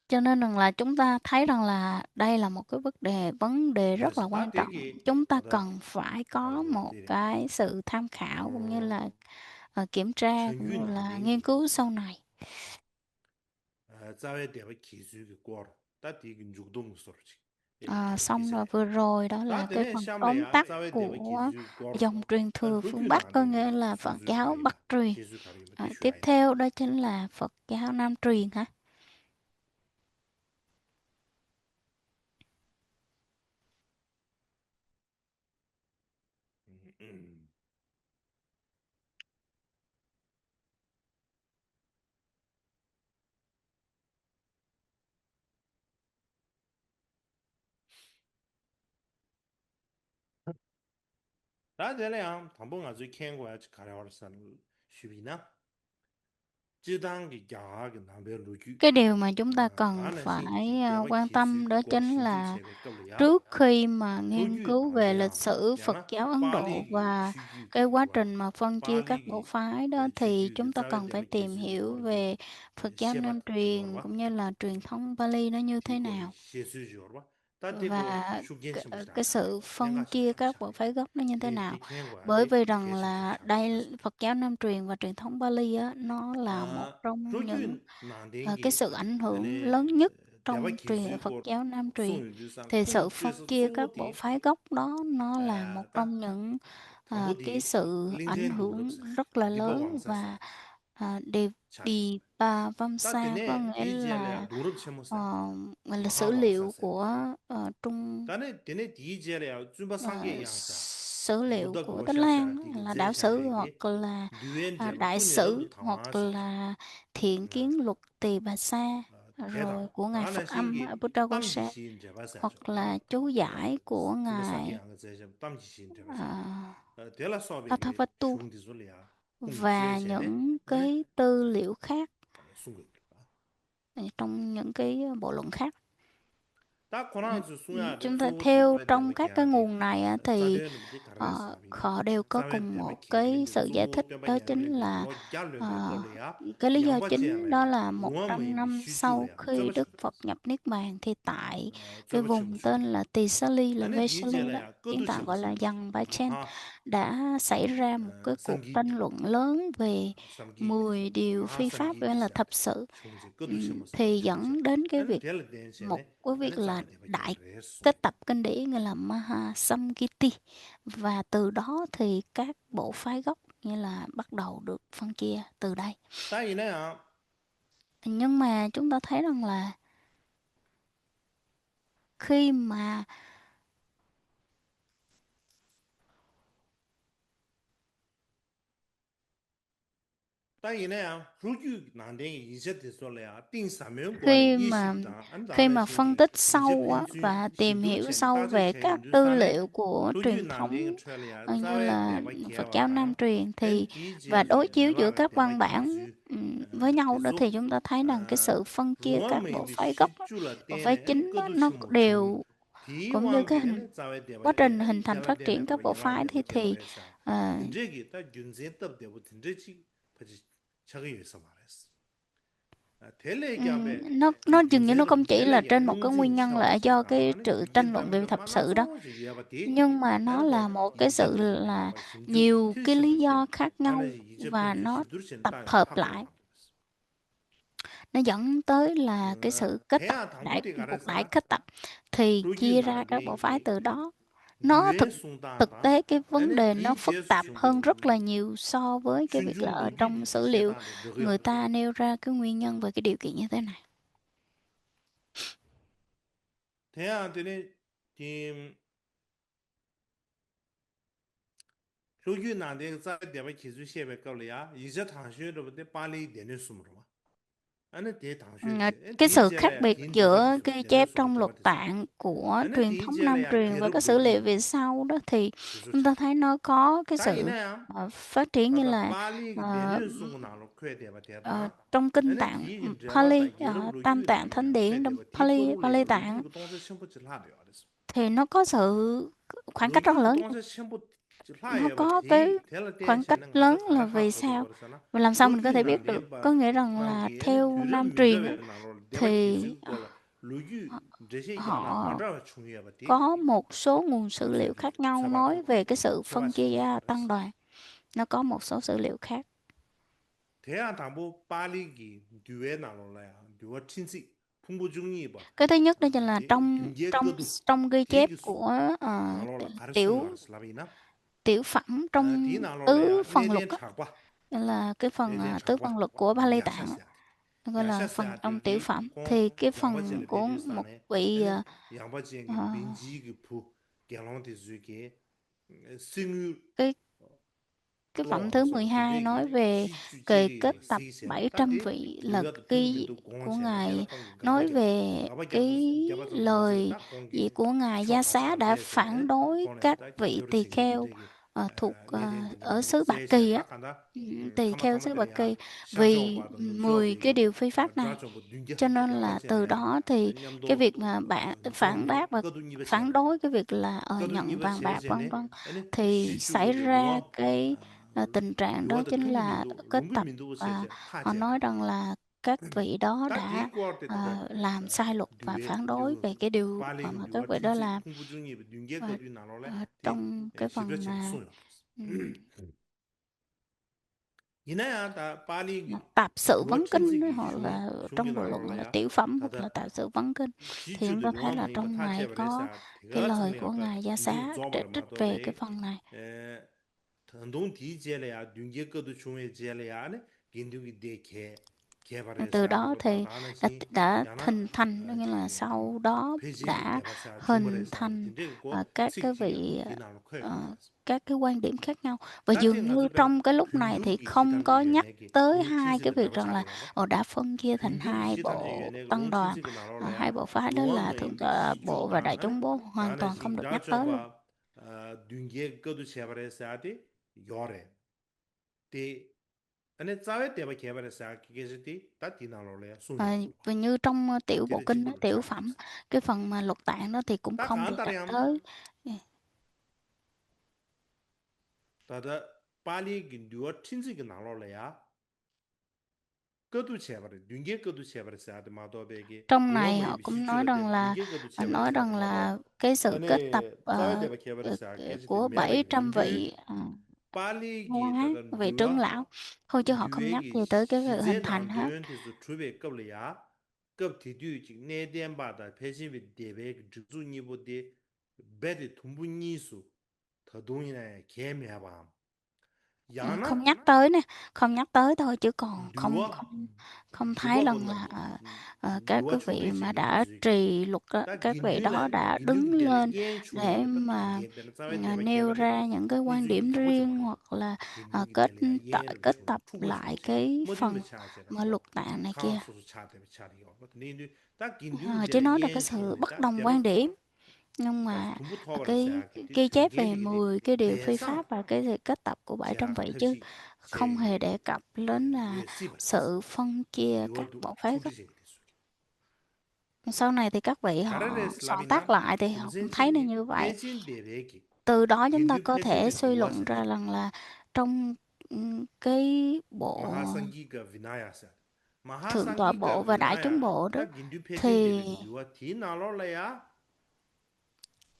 Cho nên rằng là chúng ta thấy rằng là đây là một cái vấn đề rất là 그래서 quan 다 trọng. 되게 Chúng ta 어다 cần phải có 알고 một 되네 cái sự tham khảo cũng như là kiểm tra cũng như 정균 안 là nghiên 된게 cứu sau này. 자외 대화 기술이 꼴 따디 죽동 소리지 Xong rồi 기술이야 vừa rồi đó là 다 cái 되네 phần tóm 샴레야 tắt 자외 대화 của 기술 꼴 dòng truyền thừa phương 루규는 Bắc, 안 có 된게 nghĩa là Phật 순수 giáo Bắc 가리다 truyền. 기술 가리면 대슈 Tiếp 아니다 theo đó chính là Phật giáo Nam truyền hả? 나전에야 담봉 아주 캔거야 가려워선 쉬비나 찌당기 야하게 남별 루규 Cái điều mà chúng ta cần 나는 phải 신기 대화 quan tâm 기술 đó 꼴 chính 심주 là 체베 걸려야 trước khi mà nghiên 루규 cứu về lịch 난데야 sử Phật 야나 giáo Ấn Độ 빨리기 và 쉬규 cái quá 기와 trình mà phân chia các bộ 빨리기 phái đó, thì 쉬규 chúng ta 자외 cần phải 대화 tìm 기술 hiểu 꼴기 về Phật giáo 셰바 Nam truyền 지거와 cũng như là truyền thống Pali nó như thế 디꼴기 nào, 셰수 지거와 따대고 và 슈겐 cái 첨부시라다 sự phân 랭가시 chia các bộ 첨부시라다 phái gốc nó như thế nào. 디 캔거야 Bởi 디 vì rằng 개시 là 첨부시라다 đây Phật giáo Nam truyền và truyền thống Pali á, nó là một trong những 루규 cái 난데기 sự ảnh hưởng 아니 lớn nhất 대화 trong Phật 기술 giáo Nam truyền. 송유주산 Thì sự 콩 phân 뒤에서 chia các bộ 송고디 phái gốc đó nó là một 딱 trong những cái 담보디 sự ảnh 링젠 hưởng 무렵사 rất là 리버 lớn. 왕사사 Và đi 차리 đi pa Vamsa có 따드네 nghĩa 디젤이야 là 노럽 채무사 gọi là sử liệu 마하왕사사 của Trung 따네 드네 디젤이야 줌바 상계 양사 sử liệu 무다 của Tích Lan 고샤샤 á, 디그 là đạo sử hoặc 젠샤베기 là 뉴엔 제바 đại 꾸니럽도 sử hoặc 당황하시지 là thiện kiến luật Tỳ Bà Sa rồi 대다 của ngài Phật 나는 Âm 신기 Buddhaghosa, 땀지신 제바사죠 hoặc là chú giải của 제가 상계 ngài 양가 제자 땀지신 제바사 uh, 데라 수업에게 Athavatu 슝디솔이야 và 공지에제네 những 아니 cái tư liệu khác 숭고 trong những cái bộ luận khác. 딱 고난주 숭야데 Chúng ta 쪼디 theo trong các cái 베데베게야디 nguồn này á, thì 자데는 비디 가르사비나 họ đều có 자베 cùng 데베 một cái 기술인데 sự giải thích, 쪼 đó 뼈바냐 chính 그런데 là 로 갸르베 ờ, 걸려야 cái lý do chính đó 양바지야네 là 100 로마모임이 năm sau 슈주야 khi 저버시 Đức Phật nhập Niết Bàn, thì tại cái 저버치 vùng tên 무슈비 là Tỳ Sa Ly, là 안에 Vesali đó, 디젤이야 hiện 꺼도 tại gọi là 첨부시라지 Dằng Ba Chen, 마하 đã xảy ra một cái cuộc 삼기 tranh luận lớn về 삼기 10 điều 마하 phi pháp, 삼기 gọi là 비싸 thập sự. 총제 꺼도 첨부시라고 Thì 첨부시라 dẫn đến cái 안에 việc 델 một 덴시네 cái 안에 việc là 자베 데베 đại 게레스 cái tập kinh điển gọi là Mahasamgiti, và từ đó thì các bộ phái gốc như là bắt đầu được phân chia từ đây. 따이네야 Nhưng mà chúng ta thấy rằng là khi mà 따이네야 루규 난댕이 이제트 솔레야 띵 사면권의 khi mà 20단 khi 안다네 mà phân 신기 tích 이제 sâu á, 벤준 và tìm hiểu 심두르첸 sâu 따제 về các 체인주 tư 산에 liệu của 루규 truyền 난댕이 thống 트레야 như 자외 là 대바 Phật 기와 giáo Nam 가라 truyền, thì 엔 và đối 디제제 chiếu giữa 멜라가 các 대바 văn bản 기주 với nhau đó, thì 계속 chúng ta thấy rằng cái sự phân chia các bộ 로마메인데 phái gốc á, 시줄라 bộ phái 때네 아니 chính á, 꺼도 nó 치모 중 đều cũng như cái quá trình hình thành phát triển các bộ phái thì ờ, nó dường như nó không chỉ là trên một cái nguyên nhân là do cái sự tranh luận về thập sự đó, nhưng mà nó là một cái sự là nhiều cái lý do khác nhau và nó tập hợp lại, nó dẫn tới là cái sự kết tập cuộc đại kết tập thì chia ra các bộ phái từ đó. Nó thực tế cái vấn đề nó phức tạp hơn rất là nhiều so với cái việc là ở trong sử liệu người ta nêu ra cái nguyên nhân và cái điều kiện như thế này. 효규 나한테 싸 대바 기술 시험에 걸려야 이제 당신으로부터 빨리 내는 숨으로 anh ấy thằng xuyên sẽ Cái tí sự chế khác là biệt kiến thức giữa gì rồi ghi để nó chép sung trong để luật bắt được tạng của anh ấy truyền tí thống chế Nam là truyền cái và lớp các sử lúa liệu về sau đó thì thì số chúng ta chả thấy nó có cái ta sự ý này à phát triển như ta là Bali cái ờ, đến sung nào nó khỏe để bắt được ờ, đó trong kinh anh ấy tạng tí cái chế là ta Pali, cái lớp lúa Tam cái tạng nào thánh là khỏe điển để trong bắt tí có Pali, lúa Pali là lúa tạng cái东西全部只拉掉的thì nó có sự khoảng lúa cách rất cái lớn,东西全部只拉 nó 掉bắt có cái tí thế là tiền khoảng sẽ cách nó ngã ra lớn khá là là khá vì khó được sao gọi là và làm sao lúa mình có cái thể nào biết được, để bà có nghĩa rằng mang là cái này theo thứ Nam rất truyền nhiều á, về nào để bắt cái thì sự gọi là lúa cái thế gian là mang họ ra chung nhiều bắt tí có một số nguồn sử làm sao liệu thì khác nhau sao bà nói không về cái sự sao bà phân chỉ chia được ra gọi là tăng đoàn. Nó có một số sử liệu khác. thế à thằng bố Bali cái duy nào là duy chính trị phong phú trung nhị bà Cái thứ nhất đó chính là thế trong dùng cái trong cơ đủ trong ghi thế chép cái số của nào là cả số tiểu nào là làm gì nè tiểu phẩm thế trong nào tứ là phần nét luật đen á, chạc bà là cái nét phần đen tứ chạc bà phần luật của Pali nhà sát Tạng, sẽ gọi nhà là sát phần sẽ thì trong tiểu cái phẩm, con thì cái yang bà chỉ phần là của bây giờ một này vị anh yang bà chỉ ờ, cái bên chỉ cái phụ cái lòng thì dưới cái sinh cái cái phẩm lo thứ số thì 12 đây cái nói về chỉ chú chế kỳ cái kết tập xây sẽ ta 700 thế vị lưu là ra phụ mình ghi tụ con của sẽ là thế là ngài, con gạo nói vậy về gạo vậy cái cái bà thằng nào sẽ lời ta con gì cái của ngài cho Gia cả Xá chả đã thế sẽ phản này đối con này các ta cái vị điều tỳ chỉnh cái kheo đây cái thuộc nét đen thì ở nó xứ Bạc sẽ Kỳ ta á. cả đó Tỳ tham kheo tham xứ cái Bạc này à Kỳ xa cho vì bà nó nụ cho 10 cái về điều phi pháp ra này, cho một đường cho nên cái bà là chỉ từ này đó thì nhắm cái đồ việc mà bạn phản bác và cơ tu như vậy phản này đối cái việc là cơ tu như nhận vậy vàng bạc vân này vân anh thì sĩ chủ xảy cái ra lúa cái tình trạng lúa đó thì chính trung bình là độ kết lũng tập, bình độ sẽ và thả họ chết nói rằng là các vị đó ta tí đã qua thì ta làm sai luật và duy phản đối điều về cái điều ba liên mà điều các vị chính đó trị làm. phong phú trung nhị đường cái cơ Và tu nào đó thì trong cái chỉ biết phần chỉ là mà số lượng ừm, như này à ta ba liên tạp sự điều vấn chính kinh trị đó, cái hoặc chung là chung cái trong bộ nào luận đó là ya tiểu phẩm ta hoặc da là tạo sự vấn kinh, chỉ thì chủ chúng được ta thấy loan là mình và trong thả này chết vào có sao thì cái cái trong lời này của à ngài Gia chính trị Xá do để bảo mà trích đó về cái về phần này. thần đông tí chế là ya đường cái cơ tu chung về chế là ya này kiến thức cái đề kế bảo Từ sao đó rồi ta thì ta nói đã, gì đã ya na hình thành, có nghĩa là gì sau đó phê chính vì đã để bảo sao chung hình bảo sao thành thì cái có các xích cái chỉ vị cái nào nó khỏe rồi ờ, các cái quan điểm khác nhau, và ta dường tiếng ngã như giúp là trong cái lúc khuyến này du thì cái sĩ không tham gia có viên nhắc này cái tới lũng chính hai trị cái cái để việc bảo rằng sao là cái đó đã phân chia thành khuyến du cái hai sĩ tham gia viên bộ này tăng lũng chính đoàn, trị cái nào đó là hai bộ phái, đó luôn là này thượng cái tọa sĩ chúa bộ và bà đại anh chúng bộ, ta hoàn nói toàn gì không được ra nhắc cho tới luôn. bà đường cái cơ tu chế bảo sao thì 요래 thì anh ấy giáo để mà kế bảo sao cái gì thì ta tin nào rồi xuống rồi Và như trong tiểu cái bộ này chỉ kinh có đó, được tiểu cha được phẩm, cái phần mà lục tạng đó thì cũng ta không khán được ta nhắc làm tới. ta da 빨리 그 뉴어 친지 그 나로래야 cơ tu chế bảo đường cái cơ tu chế bảo sao thì mà đó về cái Trong lúa này mà họ bị sĩ cũng chúa là đường là cái cơ tu chế bảo nói sao thì rằng mà đó là cái sự anh kết tập ấy giáo để mà kế bảo sao cái gì thì của mẹ là cái 700 민주 vị 빨리 그 hóa, 다다 vị trưởng 뉴어 lão thôi, chứ họ không nhắc 뉴에기 gì tới cái việc hình thành 시제난 hết. 되는데서 주베 겁이야 급 뒤뒤 즉 내대한 바다 배신비 대백 주주니보디 베디 돈분이수 더 동이네 개미해봐 Không 야나 nhắc tới nè, không nhắc tới thôi, chứ còn không 뉴어 không không thấy 누가 rằng 본다 là các 누가 cái vị 총회 mà 제기는 đã 주기 trì luật á, 딱 các vị đó 긴드네 đã đứng 긴드기 lên 델리엔 để 총회 받기 mà 얘기되는 싸워야 돼 nêu 개발에 ra những cái quan 니주기 điểm 가보지 riêng, 말아요 hoặc là 긴드기 kết 델리야 얘를 kết 총 tập 추고지 lại 마지 cái 뭐든 뭐 phần 차지라 mà luật tạng này kia. 강소수 차대 차리고 근데 딱 긴드기 Chứ 델리야 nói là cái 얘 sự 총회 bất 딱 đồng 대로 quan điểm, nhưng 가서 mà 돈부 터버려 cái 생각했지 ghi chép về 중계리기 10 cái điều phi 대상 pháp và cái việc kết tập của 700 제약 vị, chứ 특시 không hề 제 đề cập đến là 왜 씨버렸어 sự phân chia các 이것도 bộ phái khác. 총기적이 됐어 Sau này thì các vị 가르레 họ soạn tác 슬라비나 lại thì họ cũng thấy là 중생지기 như vậy. 폐진 대백이 Từ đó chúng ta 인류 có thể 폐쇄의 suy luận ra 도화세대 rằng là trong cái bộ 마하상기가 비나야사 thượng tọa 마하상기가 bộ và đại chúng 비나야 bộ đó 딱 인류 폐진 thì 대백이 류와 디나로라야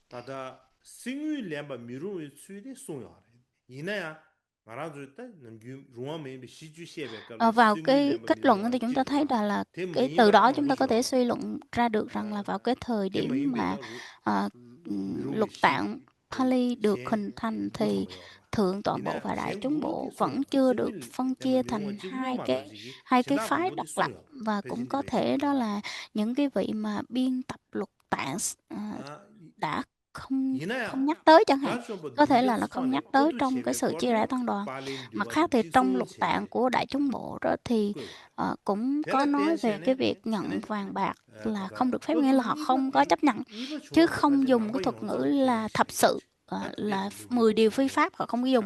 다다 생유 렘바 미루의 수일이 송요하래 이나야 말아줄 때 남규 루아메이 시주시에베가 vào 생유 cái 렘바 kết luận 미루와 thì chúng ta thấy 지도와 là cái từ 대메이바 đó chúng ta có thể 망고쇼 suy luận ra được rằng là vào cái thời điểm mà 대메이베다 ờ, 미루의 lục 시 tạng Pali được 제 hình thành thì 무통을 열어봐 thượng tọa bộ 이나 và đại 제 chúng 무르디 bộ 송요 vẫn chưa được 생유 phân 렘바 chia 미루와 thành 지구로 만들어지기 hai cái 진다 phái 부모디 độc lập, 송요 và cũng 배진 có 대백이 thể đó 지도와 là những cái vị mà biên tập lục tạng 아 đã không 이나야 không nhắc tới chẳng hạn, 다시 한번 có thể 뉘게 là nó không 수안에 nhắc tới 거두 trong cái 제베 sự chia rẽ 거래 tăng đoàn. 빨린 Mặt 류와 khác thì trong 지송의 lục tạng 제베 của đại chúng bộ đó thì 그 cũng có 대라 nói về cái 댄시네 việc nhận 아니 vàng bạc là không 다다 được phép, nghĩa 거두 là họ không có chấp nhận, 이버 chứ 중앙 không 사제 dùng cái 남바 thuật ngữ 용자로 là thập 개시비 sự, 다 là 그래도 누게 10 điều phi 고소하게 pháp họ không có dùng,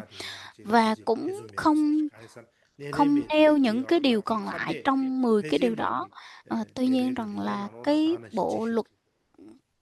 차디 và 제베지 cũng 배좀 매기시 không 가이산 không 내내베 nêu những cái điều 디어라 디 còn lại 카데 trong 10 cái điều đó. 배진베기 Tuy nhiên 대베리 rằng là 유엔나로라 cái 다나 bộ luật 시지시티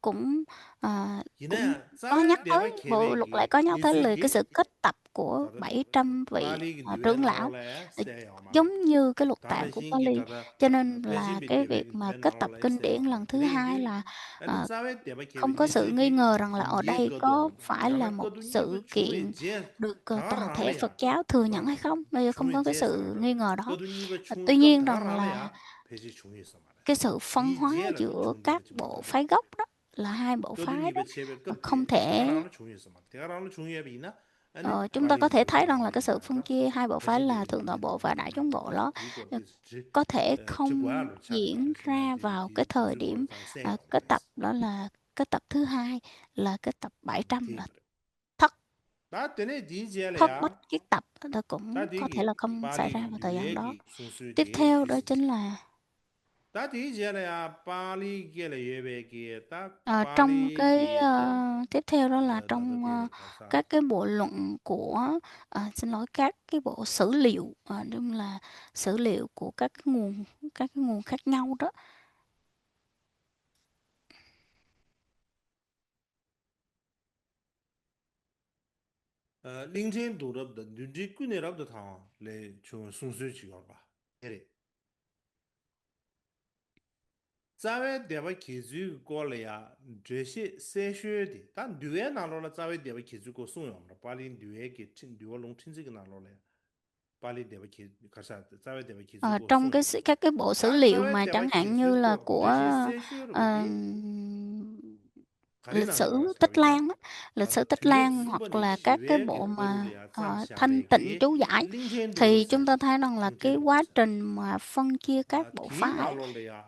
cũng cũng 이나야 có nhắc 자베 tới, 대바 bộ luật lại 계획이 có nhắc tới là cái 니즈기 sự kết tập của 다들 700 vị 빨리 trưởng lão, 유엔나로라야 세요 말해 giống như cái luật tạng 다른 của 신기 Pali. 다다 Cho nên là 배진비 cái việc 대백 mà kết tập 유엔나로라야 kinh điển 세요 lần thứ 근데 hai 인디 là 근데 자베 대바 không 계획 có sự nghi 니즈기 ngờ rằng là ở 닌게 đây có 거도 phải là 야마 một 거도 sự 니버 kiện 중에 제 được toàn thể Phật 다라래야 giáo thừa nhận 어 hay không. Bây giờ không 중에 có cái sự 제사라 nghi ngờ đó. 거도 니버 Tuy 중급 nhiên rằng là 다라래야 배지 중에서 말해 cái sự phân 이 hóa 제라 그 giữa 중대가 các 지 bộ 못하대 phái gốc đó là hai bộ 거도 phái đó 니버 제베 không 급대 thể. 대가라는 중에서 말해 대가라는 중에 비나 아니 Chúng ta 빨리 có thể thấy 유엔나 rằng là cái 나올래 sự phân 말다 chia hai bộ phái 배진 là 대비 thượng tọa bộ 유엔나 và đại chúng bộ 나도 đó 그거 có thể 저 không 고야로 차대 diễn 말했으나 ra vào cái thời 뒤 điểm 고로 세요 kết tập, 말했어 đó là kết tập thứ hai, là kết tập 700, là 뒤그래 thất 나 때문에 thất bách 디젤이야 kiết tập, đó cũng 나 có thể là 되기 không xảy ra 빨리 vào thời gian đó. 유예기 순수에 Tiếp theo đó 귀신지 chính là 나 디젤이야 빨리 게래 예배기 딱 trong 빨리 cái 기다 tiếp theo đó là 다다 trong 데레 가사 các cái bộ luận của xin lỗi, các cái bộ sử liệu, đúng là sử liệu của các cái nguồn khác nhau đó. 링체인 도럽다 뉴지꾼이랍다 다레 좀 순수에 지어봐 그래 자외 대바 기주 고래야 제시 세슈디 단 뉴에 나로라 자외 대바 기주고 송요 빨리 뉴에게 친 뉴얼롱 친지가 나로래 빨리 대바 기 가사 자외 대바 기주고 Trong 송요 các cái bộ sử 다 liệu 자외 mà chẳng 대바 hạn như là 기주고 của 제시 세슈르기 lịch 가리나로라 sử Tích 샤비나 Lan á, lịch sử 다다 Tích 틀레 Lan hoặc 수번이 là các cái 지외게 bộ mà 거두려야 짬 thanh tịnh 샤베기 chú giải, 링체인 도르 thì chúng ta 세시 thấy rằng là cái 링체인 quá 도르 trình mà phân chia các bộ phái 디나로래야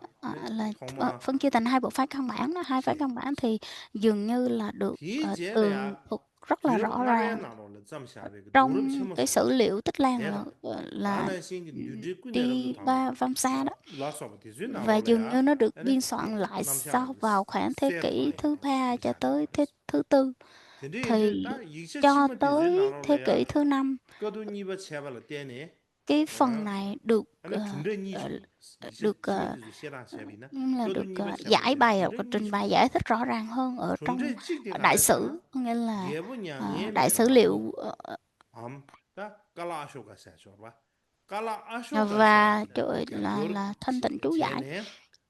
là 정말 phân chia thành hai bộ phái căn bản đó, hai phái 시 căn bản thì dường như là được tường 디제래야 thuật rất là 뒤럽 rõ 나래 ràng 나로래 짬 샤베기 노름 trong cái 체모서 sử liệu Tích Lan, 대다 là 다나 신기 뉴지꾼이랍도 đi 당 ba Vamsa đó, 라서브 디즈 và dường 나로래야 như nó được 아니 biên soạn lại sau 남샤베기 vào khoảng thế kỷ thứ 세토라야 ba cho 시샤 tới thế 말했어 thứ tư, 근데 thì 딱 익셔 cho 치면 디즈 tới thế 나로래야 kỷ thứ năm 거두 니버 체발을 떼네 cái phần 어 này được 아니 중대 니쇼 익셔 được 치면 디즈 시랑 샤비나 là 거두 được 니버 체발을 giải 떼네 bày hoặc 중대 là trình 니쇼 bày giải thích rõ ràng hơn ở trong 존재 찍대 đại 가래사나 sử, nghĩa là 예부냥에 đại sử 메라니 liệu, 암, 다 깔라쇼가 세죠봐. 깔라쇼가 và 세비나. 야돌 là thanh tịnh chú giải. 제네.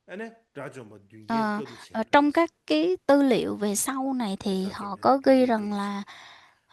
아니 라죠 뭐 뉘게 Ờ, 거두 체베. Trong các cái tư liệu về sau này thì 라죠 họ 뭐 có ghi 뉘게 rằng 거두 체베. là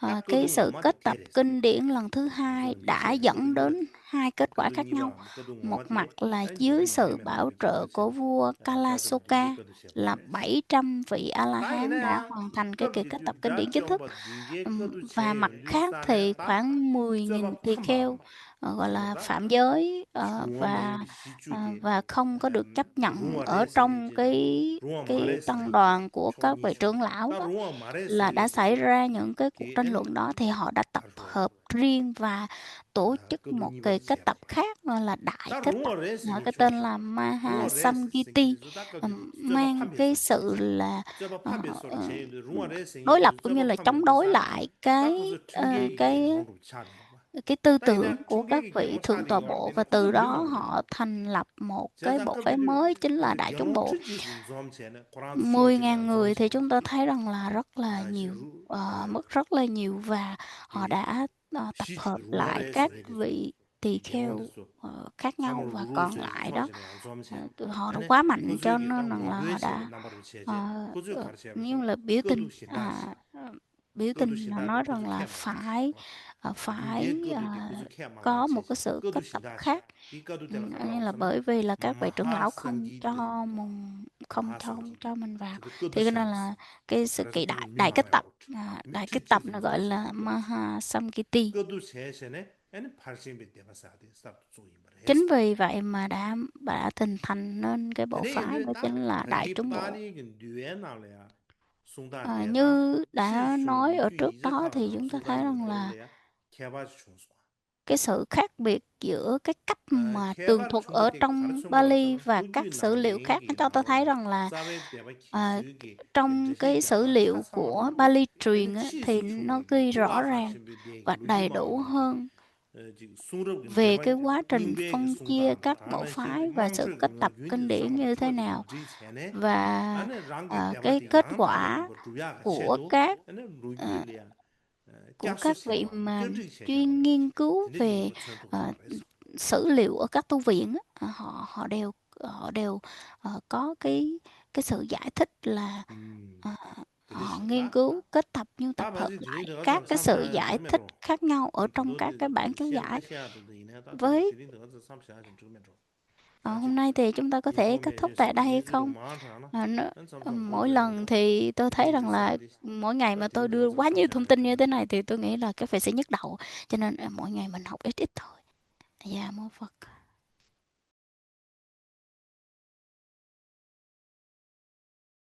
딱 cái 거두 sự 엄마도 kết tập 테레스. kinh điển lần thứ hai 저 đã 리제 거두 dẫn 니버 đến hai kết quả 거두 khác nhau. 니버 거두 Một 엄마데. mặt là 아니 dưới 예부냥에 sự bảo 메라니 trợ 존재 của 체베. vua 라죠 뭐 뉘게 Kalasoka 거두 체베 là 말했어. 700 vị A-la-hán đã 다이나야 hoàn thành cái kỳ kết tập 껍질 kinh điển chính 라죠 thức. 뭐 뉘게 거두 Và mặt 체 khác thì 리산에 딱 khoảng 10.000 저바 tỳ 팜바 kheo 말. gọi là 저바다 phạm giới, 중앙 메인비 시주디 và không có được chấp nhận 롱아 ở 레스 trong 니제나 롱아 cái tăng 마레스레기 đoàn của các vị 총니쇼 trưởng lão 다 đó, 롱아 là đã xảy 마레스레기 ra những cái cuộc 기 tranh 아니 luận đó, thì họ đã tập 가르쇼 hợp riêng và tổ 다 chức 그도 một kỳ 니버지 kết tập 제발 khác, là đại 다 kết tập, 롱아 레스기 cái tên 쇼쇼 là 롱아 레스 Mahasamgiti, 생기도 다 거기 저바 mang cái 판베소 sự 제레시 là 저바 ờ, 판베소를 제일 롱아 레스 đối lập 생기도 cũng như 저바 là 판베 chống đối 리사 lại 딱 거기서 튕게 이게 cái 롱도 차네 봐 cái tư 다 tưởng 이나 của các 총객의 vị 경우 thượng 차지 tọa 요하는 bộ, 데는 và 고도 từ đó 링나오는 họ 거야. thành lập một cái 제가 bộ phái 그때를 mới chính là 그 Đại chúng bộ. 경험치지 운수함 쟤는 고란 수업 때문에 10.000 안 người thì 수험시네. chúng ta thấy rằng là rất là 아, 시 nhiều, 루, mức rất là nhiều, và họ 그 đã tập 시지 hợp lại 루어레 các 소리겠어. vị tỳ 이 kheo 경험됐어. khác nhau, 참으로 và 루루 còn 소리 lại đó 수학전에 안 수험시네. họ đã 아니 quá mạnh cho 고수에게 딱 nên rằng là 와그의 họ 제베 đã 남바로 제제 고수 như 가르치면서 là biểu 꺼도 tình, 신다시 biểu 꺼도 tình là 신다도 nói 고수 rằng là 캐 말이지. phải 유예 꺼도게 고수 캐 có một 말아치지. cái sự 꺼도 cách tập 신다시 khác. 이 꺼도 때라 Như là 갈라오서는 bởi vì là các vị trưởng lão không 마하상기들 cho mừng, 마하상기 cho mình vào, 그 꺼도 thì cho nên là 시험했어. cái sự 그래서 kỳ 그거 đại đại kết 민망해 tập, 못. đại kết tập 진짜 nó gọi 무서워서 là Mahasamkiti. 꺼도 세션에 애는 80배 대바사야 돼. 스타트 쪽이 말해. Chính vì vậy mà đã hình thành nên cái bộ 되네 phái 이제 đó chính 다 là Đại 거기 Chúng Bộ. 빨리 그 뇌에 나래야. 송다 대다 Như đã nói ở 시슈 trước 이제 đó 가가 thì 나 chúng ta thấy 송다지 rằng là 거래야 개발 충수. cái sự khác biệt giữa cái cách mà tường 개발 thuật ở 충분히 trong 가르쳐 Bali 먹었다는 và các 후기 sử liệu khác, nó 나랭이 cho tôi thấy 나로는 rằng là 사회 대바 à, 기스기 trong cái 근저시 sử 야마 liệu của 타사마로 Bali truyền 얘는 á, thì 치수 nó 충분히 ghi rõ 누가 ràng 같이 대 và đầy đủ 루지마오기 hơn 지금 숭럽은 về 대바 cái quá trình 닝베기 phân chia 숭다나 các bộ 다만 시 phái và sự 망설 kết tập 그 kinh 윈디 điển 사마로 như thế 투어디 nào, 루지 체네 và 안에 랑게 cái 대바디 kết 양다는 quả 거 두야 của 같이도 các 안에 ờ, 루빌이야 của các vị 짜수시마 mà 껴지 체제 chuyên nghiên 말이지 cứu 근데 về 이거 천도가 ờ, 말했어 sử liệu ở các tu viện á, họ đều có cái sự giải thích là họ nghiên 그러신다 cứu kết tập nhưng tập hợp 다바지 lại 지린다가 các 좀 cái sự 삼샤 giải thích 주면로 khác nhau ở trong các cái bản 그도도 chú giải. 시아도 이네 다 Với 지린다가 좀 삼샤 좀 주면로 hôm nay thì chúng ta có thể kết thúc tại đây hay không? Mỗi lần thì tôi thấy rằng là mỗi ngày mà tôi đưa quá nhiều thông tin như thế này thì tôi nghĩ là các vị sẽ nhức đầu, cho nên mỗi ngày mình học ít ít thôi. Dạ mô Phật.